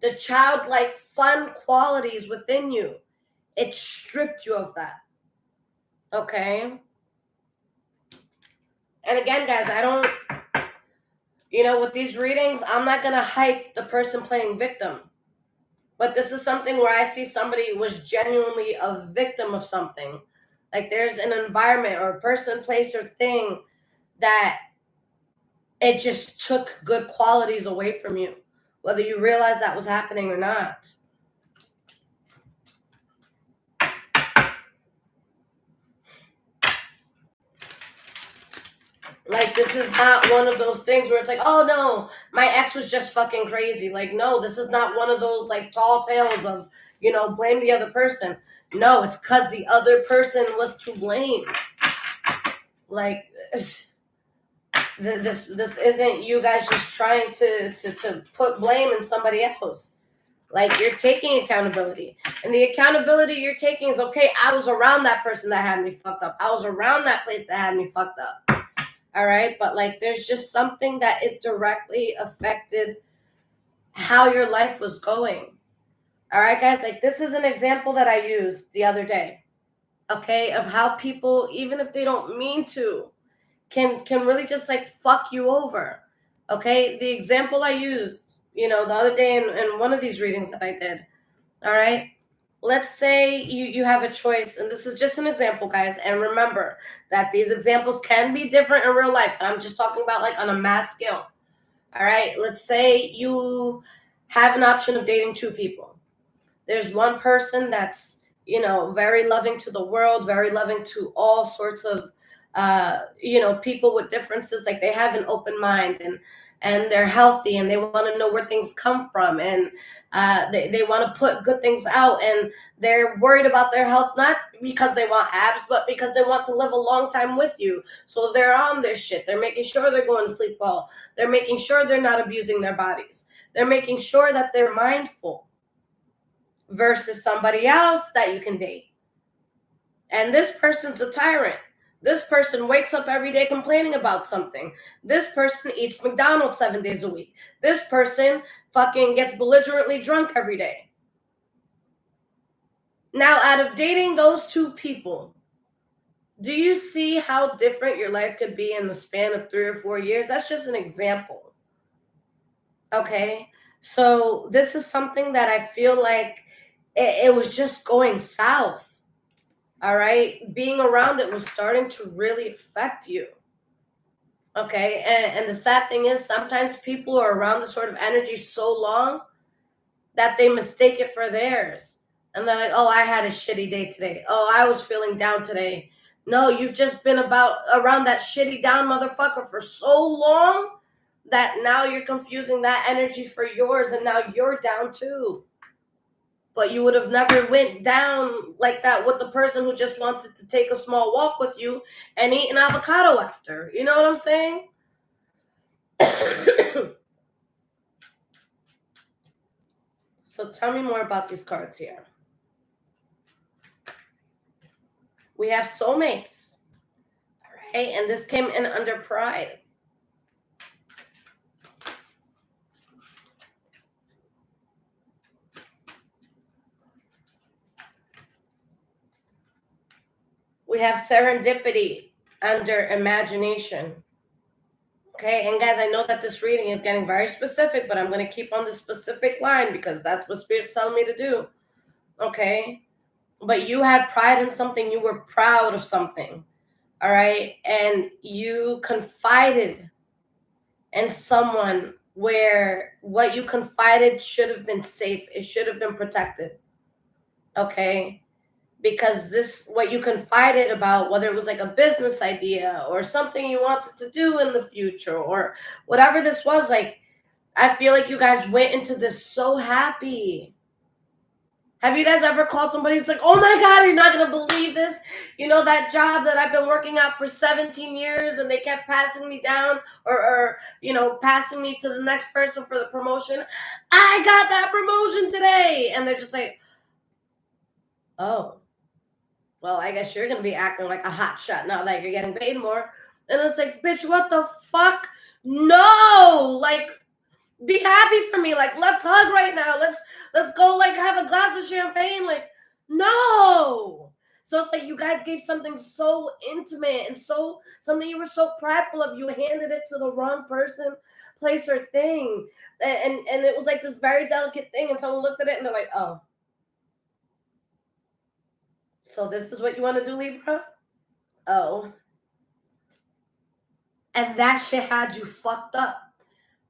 the childlike fun qualities within you. It stripped you of that. Okay. And again, guys, I don't, with these readings, I'm not going to hype the person playing victim. But this is something where I see somebody was genuinely a victim of something. Like, there's an environment or a person, place, or thing that it just took good qualities away from you, whether you realize that was happening or not. Like, this is not one of those things where it's like, oh no, my ex was just fucking crazy. Like, no, this is not one of those like tall tales of, blame the other person. No, it's because the other person was to blame. Like, this isn't you guys just trying to put blame in somebody else. Like, you're taking accountability, and the accountability you're taking is, okay, I was around that person that had me fucked up. I was around that place that had me fucked up. All right. But like, there's just something that it directly affected how your life was going. All right, guys, like, this is an example that I used the other day. Okay. Of how people, even if they don't mean to, can really just like fuck you over. Okay. The example I used, the other day in one of these readings that I did. All right. Let's say you have a choice, and this is just an example, guys. And remember that these examples can be different in real life, but I'm just talking about like on a mass scale. All right. Let's say you have an option of dating two people. There's one person that's, very loving to the world, very loving to all sorts of, people with differences. Like, they have an open mind, and they're healthy, and they want to know where things come from, and they want to put good things out, and they're worried about their health, not because they want abs, but because they want to live a long time with you. So they're on their shit. They're making sure they're going to sleep well. They're making sure they're not abusing their bodies. They're making sure that they're mindful, versus somebody else that you can date. And this person's a tyrant. This person wakes up every day complaining about something. This person eats McDonald's 7 days a week. This person fucking gets belligerently drunk every day. Now, out of dating those two people, do you see how different your life could be in the span of 3 or 4 years? That's just an example. Okay? So this is something that I feel like it was just going south. All right. Being around it was starting to really affect you. Okay. And the sad thing is sometimes people are around this sort of energy so long that they mistake it for theirs. And they're like, oh, I had a shitty day today. Oh, I was feeling down today. No, you've just been around that shitty down motherfucker for so long that now you're confusing that energy for yours, and now you're down too. But you would have never went down like that with the person who just wanted to take a small walk with you and eat an avocado after. You know what I'm saying? So tell me more about these cards here. We have soulmates. All right. And this came in under pride. We have serendipity under imagination. Okay, and guys, I know that this reading is getting very specific, but I'm going to keep on the specific line because that's what Spirit's telling me to do. Okay, but you had pride in something, you were proud of something, all right, and you confided in someone where what you confided should have been safe, it should have been protected. Okay, because this, what you confided about, whether it was like a business idea or something you wanted to do in the future or whatever this was, like, I feel like you guys went into this so happy. Have you guys ever called somebody? It's like, oh my God, you're not going to believe this. You know, that job that I've been working at for 17 years and they kept passing me down or passing me to the next person for the promotion. I got that promotion today. And they're just like, oh, well, I guess you're going to be acting like a hot shot now that you're getting paid more. And it's like, bitch, what the fuck? No, like, be happy for me. Like, let's hug right now. Let's go, like, have a glass of champagne. Like, no. So it's like you guys gave something so intimate and so something you were so prideful of. You handed it to the wrong person, place, or thing. And it was like this very delicate thing. And someone looked at it and they're like, oh. So this is what you want to do, Libra? Oh. And that shit had you fucked up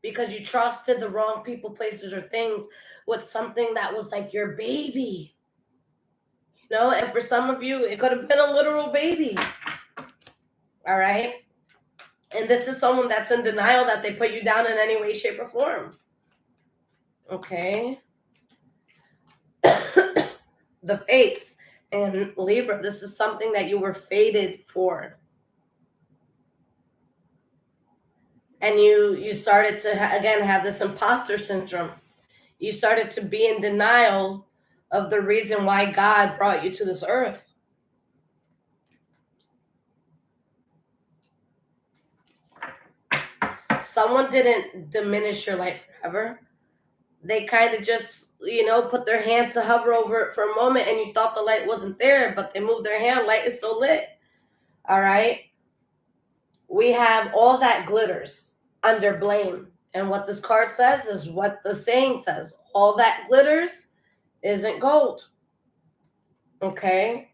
because you trusted the wrong people, places, or things with something that was like your baby. You know, and for some of you, it could have been a literal baby. All right. And this is someone that's in denial that they put you down in any way, shape, or form. Okay. The fates. And Libra, this is something that you were fated for. And you started to, again, have this imposter syndrome. You started to be in denial of the reason why God brought you to this earth. Someone didn't diminish your life forever. They kind of just, put their hand to hover over it for a moment and you thought the light wasn't there, but they moved their hand, light is still lit. All right. We have all that glitters under blame. And what this card says is what the saying says. All that glitters isn't gold. Okay.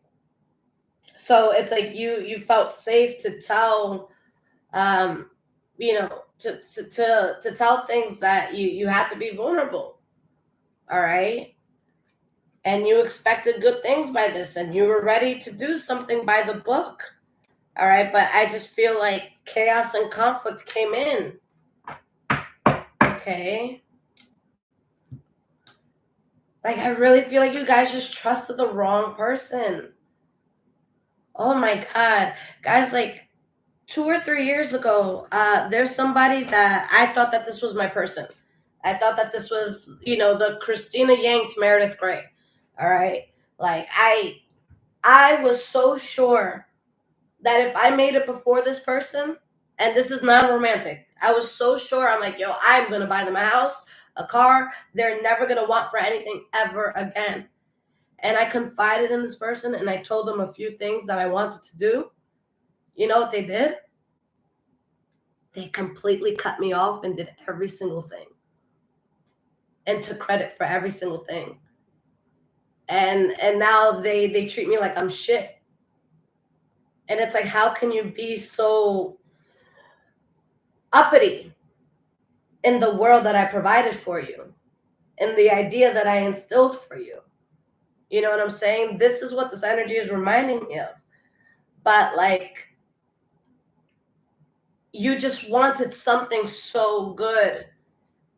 So it's like you felt safe to tell, to tell things that you had to be vulnerable. All right. And you expected good things by this and you were ready to do something by the book. All right. But I just feel like chaos and conflict came in. Okay. Like, I really feel like you guys just trusted the wrong person. Oh my God. Guys, like 2 or 3 years ago, there's somebody that I thought that this was my person. I thought that this was, the Christina Yang to Meredith Grey. All right. Like, I was so sure that if I made it before this person, and this is non-romantic, I was so sure. I'm like, yo, I'm going to buy them a house, a car. They're never going to want for anything ever again. And I confided in this person and I told them a few things that I wanted to do. You know what they did? They completely cut me off and did every single thing. and took credit for every single thing. And now they treat me like I'm shit. And it's like, how can you be so uppity in the world that I provided for you and the idea that I instilled for you? You know what I'm saying? This is what this energy is reminding me of. But like, you just wanted something so good.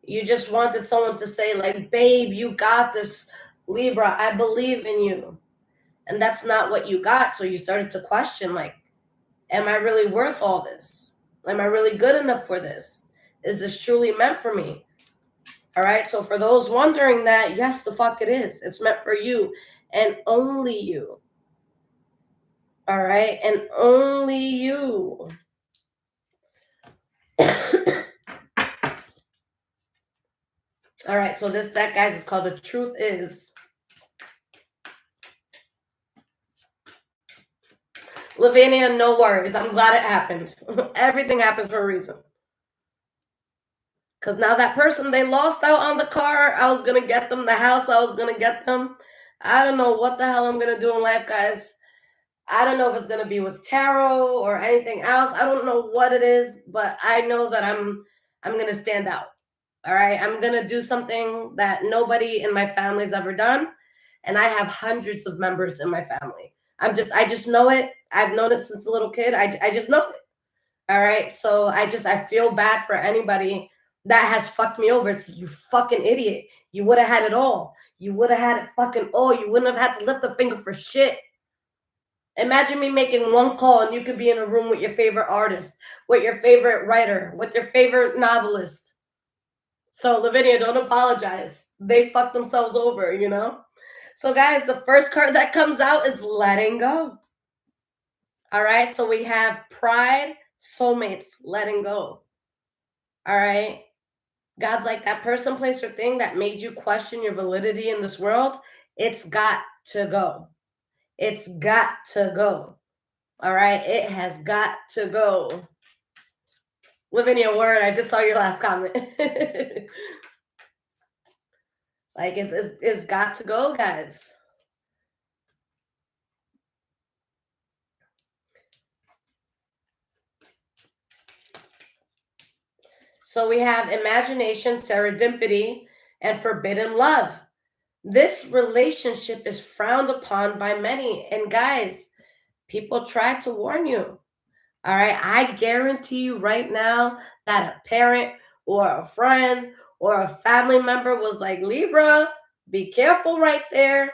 You just wanted someone to say, like, babe, you got this, Libra, I believe in you. And that's not what you got. So you started to question, like, am I really worth all this? Am I really good enough for this? Is this truly meant for me? All right. So for those wondering that, yes, the fuck it is. It's meant for you and only you. All right. And only you. All right. So this deck, guys, is called The Truth Is. Lavinia, no worries. I'm glad it happened. Everything happens for a reason. Because now that person, they lost out on the car. I was going to get them the house. I was going to get them. I don't know what the hell I'm going to do in life, guys. I don't know if it's going to be with tarot or anything else. I don't know what it is, but I know that I'm going to stand out. All right. I'm going to do something that nobody in my family's ever done. And I have hundreds of members in my family. I just know it. I've known it since a little kid. I just know it. All right. So I feel bad for anybody that has fucked me over. It's like, you fucking idiot. You would have had it all. You would have had it fucking all. You wouldn't have had to lift a finger for shit. Imagine me making one call and you could be in a room with your favorite artist, with your favorite writer, with your favorite novelist. So Lavinia, don't apologize. They fucked themselves over, you know? So guys, the first card that comes out is letting go. All right. So we have pride, soulmates, letting go. All right. God's like, that person, place, or thing that made you question your validity in this world, it's got to go. It's got to go. All right. It has got to go. Lavinia, word. I just saw your last comment. Like, it's got to go, guys. So we have imagination, serendipity, and forbidden love. This relationship is frowned upon by many. And guys, people try to warn you. All right. I guarantee you right now that a parent or a friend or a family member was like, Libra, be careful right there.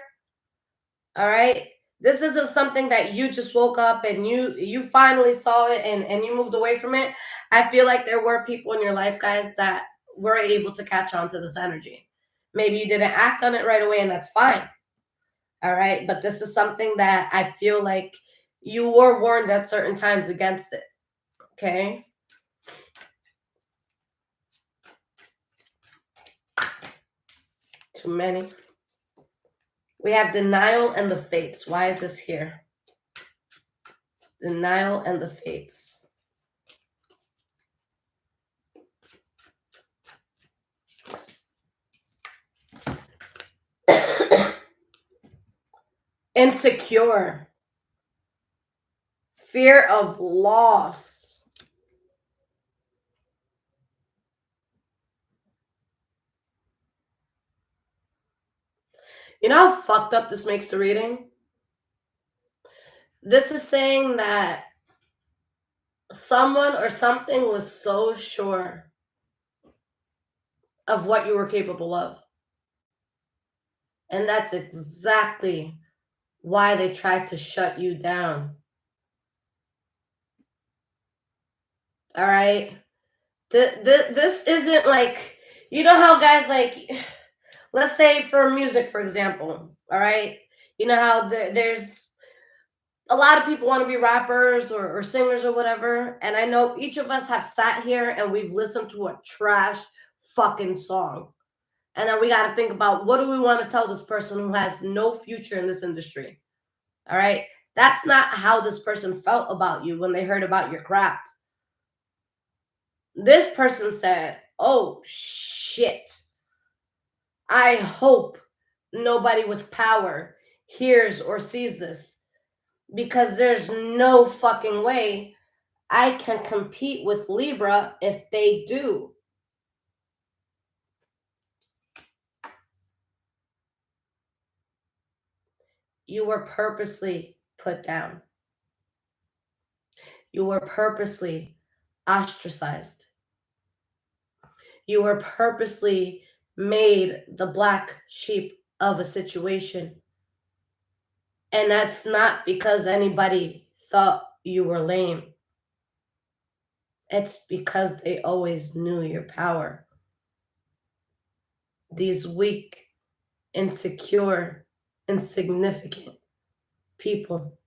All right. This isn't something that you just woke up and you finally saw it and you moved away from it. I feel like there were people in your life, guys, that were able to catch on to this energy. Maybe you didn't act on it right away, and that's fine. All right. But this is something that I feel like you were warned at certain times against it. Okay. Too many. We have denial and the fates. Why is this here? Denial and the fates. Insecure. Fear of loss. You know how fucked up this makes the reading? This is saying that someone or something was so sure of what you were capable of. And that's exactly why they tried to shut you down. All right? This isn't like, you know how guys, like, let's say for music, for example, all right? You know how there's a lot of people want to be rappers or singers or whatever. And I know each of us have sat here and we've listened to a trash fucking song. And then we got to think about, what do we want to tell this person who has no future in this industry? All right. That's not how this person felt about you when they heard about your craft. This person said, oh, shit. I hope nobody with power hears or sees this, because there's no fucking way I can compete with Libra if they do. You were purposely put down. You were purposely ostracized. You were purposely made the black sheep of a situation. And that's not because anybody thought you were lame. It's because they always knew your power. These weak, insecure, insignificant people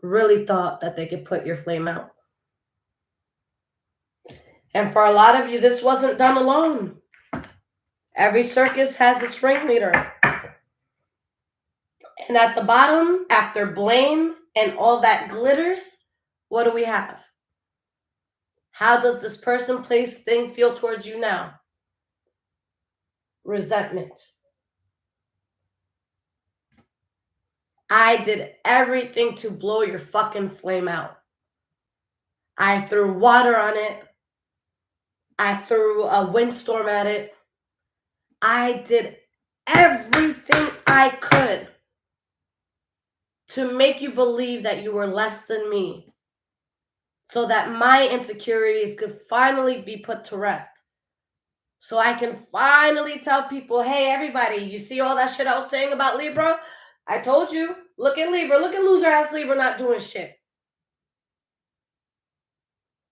really thought that they could put your flame out. And for a lot of you, this wasn't done alone. Every circus has its ringleader. And at the bottom, after blame and all that glitters, what do we have? How does this person, place, thing feel towards you now? Resentment. I did everything to blow your fucking flame out. I threw water on it. I threw a windstorm at it. I did everything I could to make you believe that you were less than me, so that my insecurities could finally be put to rest. So I can finally tell people, hey, everybody, you see all that shit I was saying about Libra? I told you, look at Libra, look at loser ass Libra not doing shit.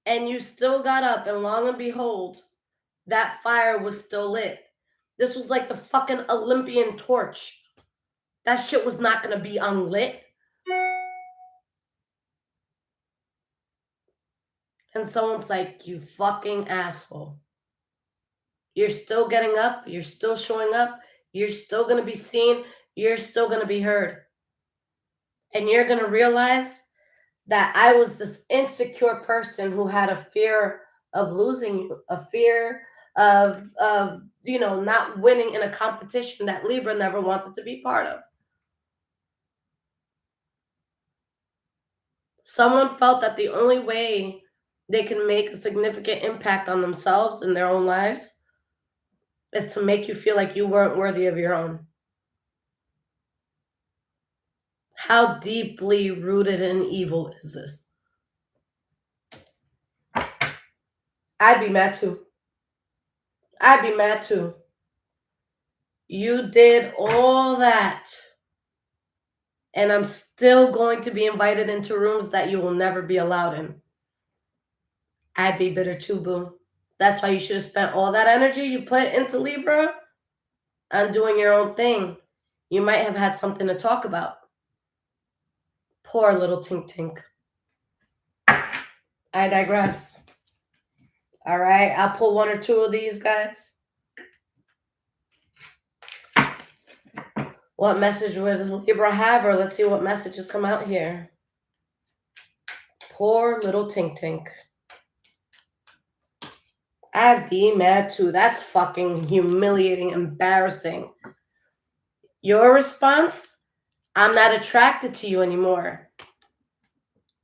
And you still got up, and long and behold, that fire was still lit. This was like the fucking Olympian torch. That shit was not gonna be unlit. And someone's like, you fucking asshole. You're still getting up. You're still showing up. You're still going to be seen. You're still going to be heard. And you're going to realize that I was this insecure person who had a fear of losing you, a fear of not winning in a competition that Libra never wanted to be part of. Someone felt that the only way they can make a significant impact on themselves in their own lives is to make you feel like you weren't worthy of your own. How deeply rooted in evil is this? I'd be mad too. I'd be mad too. You did all that, and I'm still going to be invited into rooms that you will never be allowed in. I'd be bitter too, boo. That's why you should have spent all that energy you put into Libra on doing your own thing. You might have had something to talk about. Poor little Tink Tink. I digress. All right, I'll pull one or two of these guys. What message would Libra have? Or let's see what messages come out here. Poor little Tink Tink. I'd be mad too. That's fucking humiliating, embarrassing. Your response? I'm not attracted to you anymore.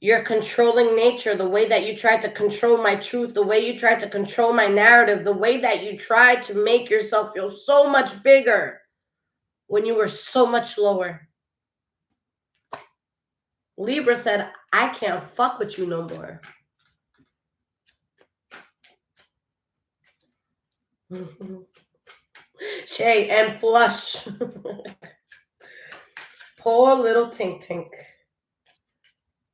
Your controlling nature, the way that you tried to control my truth, the way you tried to control my narrative, the way that you tried to make yourself feel so much bigger when you were so much lower. Libra said, I can't fuck with you no more. Shay and flush. Poor little Tink Tink.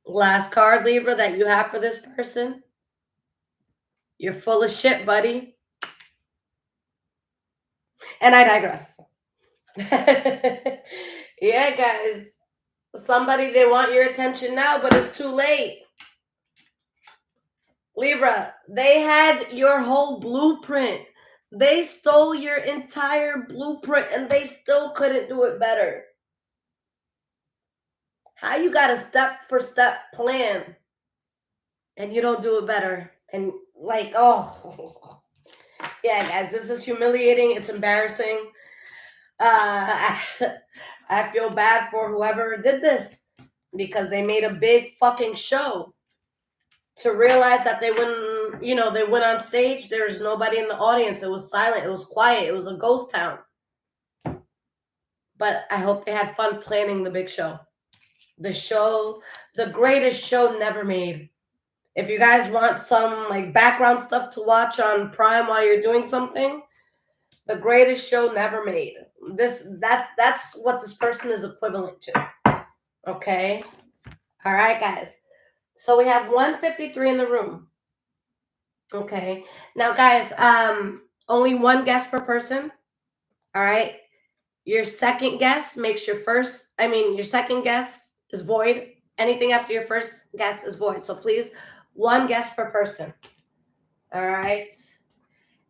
Last card, Libra, that you have for this person. You're full of shit, buddy. And I digress. Yeah, guys. Somebody, they want your attention now, but it's too late. Libra, they had your whole blueprint. They stole your entire blueprint and they still couldn't do it better. How you got a step-for-step plan and you don't do it better? And like, oh, yeah, guys, this is humiliating. It's embarrassing. I, I feel bad for whoever did this because they made a big fucking show to realize that they wouldn't, they went on stage. There's nobody in the audience. It was silent. It was quiet. It was a ghost town. But I hope they had fun planning the big show. The greatest show never made. If you guys want some like background stuff to watch on Prime while you're doing something, the greatest show never made. That's what this person is equivalent to. Okay? All right, guys. So we have 153 in the room. Okay. Now, guys, only one guess per person. All right. Your second guess makes your second guess is void. Anything after your first guess is void. So please, one guess per person. All right.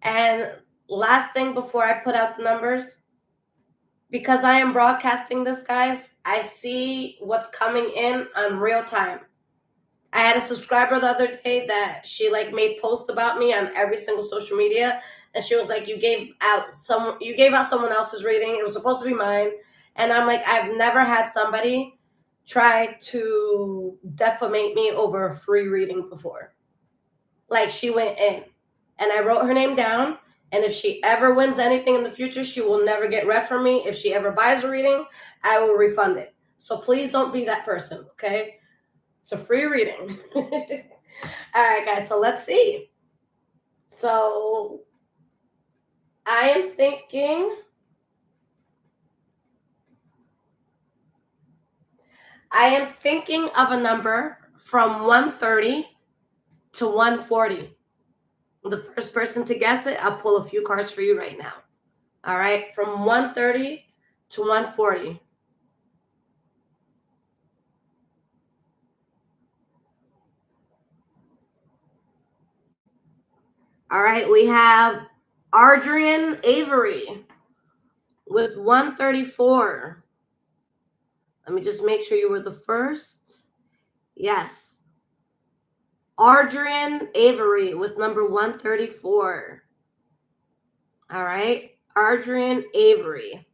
And last thing before I put out the numbers, because I am broadcasting this, guys, I see what's coming in on real time. I had a subscriber the other day that she like made posts about me on every single social media, and she was like, you gave out someone else's reading. It was supposed to be mine. And I'm like, I've never had somebody try to defamate me over a free reading before. Like, she went in, and I wrote her name down, and if she ever wins anything in the future, she will never get read from me. If she ever buys a reading, I will refund it. So please don't be that person, okay? It's a free reading. All right, guys, so let's see. So I am thinking of a number from 130 to 140. The first person to guess it, I'll pull a few cards for you right now. All right, from 130 to 140. All right, we have Adrian Avery with 134. Let me just make sure you were the first. Yes. Adrian Avery with number 134. All right. Adrian Avery.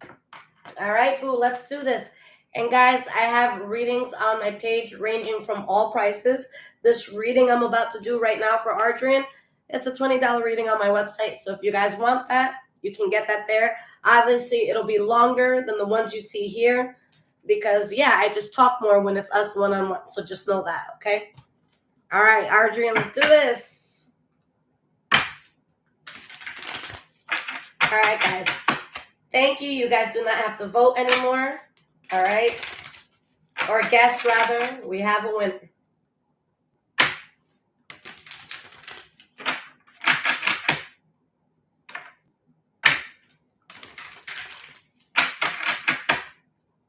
All right, boo, let's do this. And guys, I have readings on my page ranging from all prices. This reading I'm about to do right now for Adrian, it's a $20 reading on my website. So if you guys want that, you can get that there. Obviously, it'll be longer than the ones you see here because, yeah, I just talk more when it's us one-on-one. So just know that, okay? All right, Adrian, let's do this. All right, guys. Thank you. You guys do not have to vote anymore. All right. Or guess, rather. We have a winner.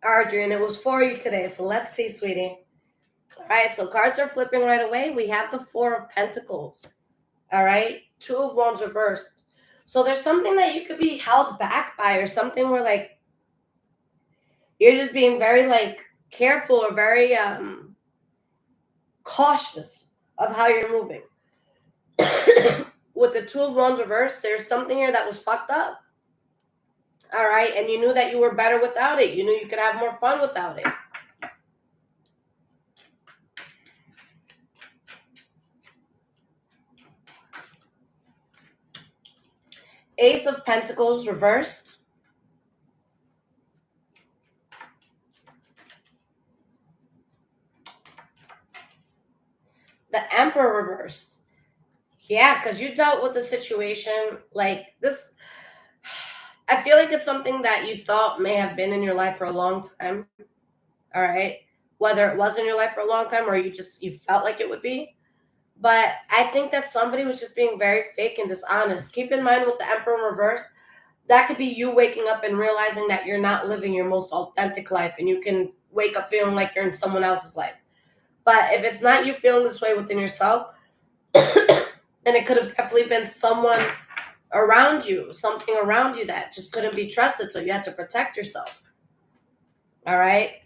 Adrian, it was for you today. So let's see, sweetie. All right. So cards are flipping right away. We have the Four of Pentacles. All right. Two of Wands reversed. So there's something that you could be held back by, or something where like you're just being very like careful or very cautious of how you're moving. With the Two of Wands reversed, there's something here that was fucked up. All right. And you knew that you were better without it. You knew you could have more fun without it. Ace of Pentacles reversed. The Emperor reversed. Yeah, because you dealt with the situation like this. I feel like it's something that you thought may have been in your life for a long time. All right. Whether it was in your life for a long time or you felt like it would be. But I think that somebody was just being very fake and dishonest. Keep in mind with the Emperor in reverse, that could be you waking up and realizing that you're not living your most authentic life, and you can wake up feeling like you're in someone else's life. But if it's not you feeling this way within yourself, then it could have definitely been someone around you, something around you that just couldn't be trusted, so you had to protect yourself. All right?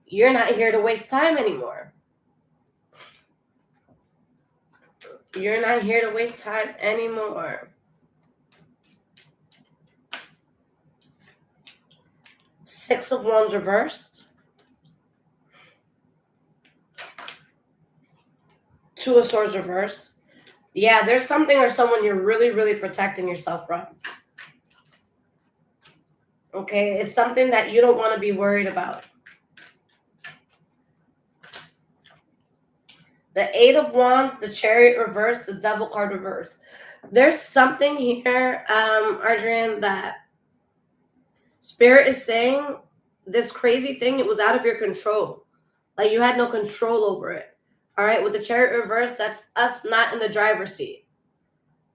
You're not here to waste time anymore. You're not here to waste time anymore. Six of Wands reversed. Two of Swords reversed. Yeah, there's something or someone you're really, really protecting yourself from. Okay, it's something that you don't want to be worried about. The Eight of Wands, the Chariot reversed, the Devil card reversed. There's something here, Adrian, that Spirit is saying this crazy thing, it was out of your control. Like you had no control over it. All right, with the Chariot reverse, that's us not in the driver's seat.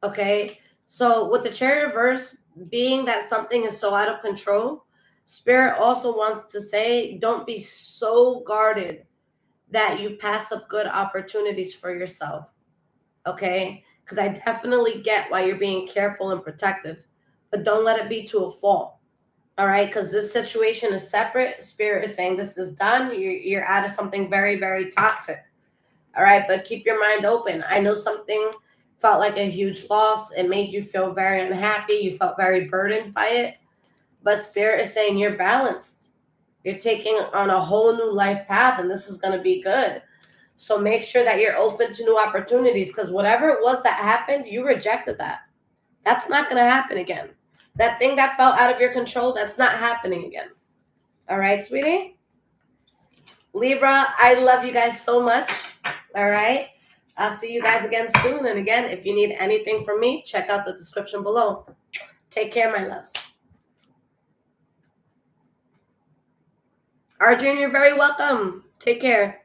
Okay, so with the Chariot reverse, being that something is so out of control, Spirit also wants to say, don't be so guarded that you pass up good opportunities for yourself. Okay, because I definitely get why you're being careful and protective, but don't let it be to a fault. All right, because this situation is separate. Spirit is saying this is done. You're out of something very, very toxic. All right, but keep your mind open. I know something felt like a huge loss. It made you feel very unhappy. You felt very burdened by it. But Spirit is saying you're balanced. You're taking on a whole new life path, and this is going to be good. So make sure that you're open to new opportunities, because whatever it was that happened, you rejected that. That's not going to happen again. That thing that fell out of your control, that's not happening again. All right, sweetie? Libra, I love you guys so much. All right? I'll see you guys again soon. And again, if you need anything from me, check out the description below. Take care, my loves. Arjun, you're very welcome. Take care.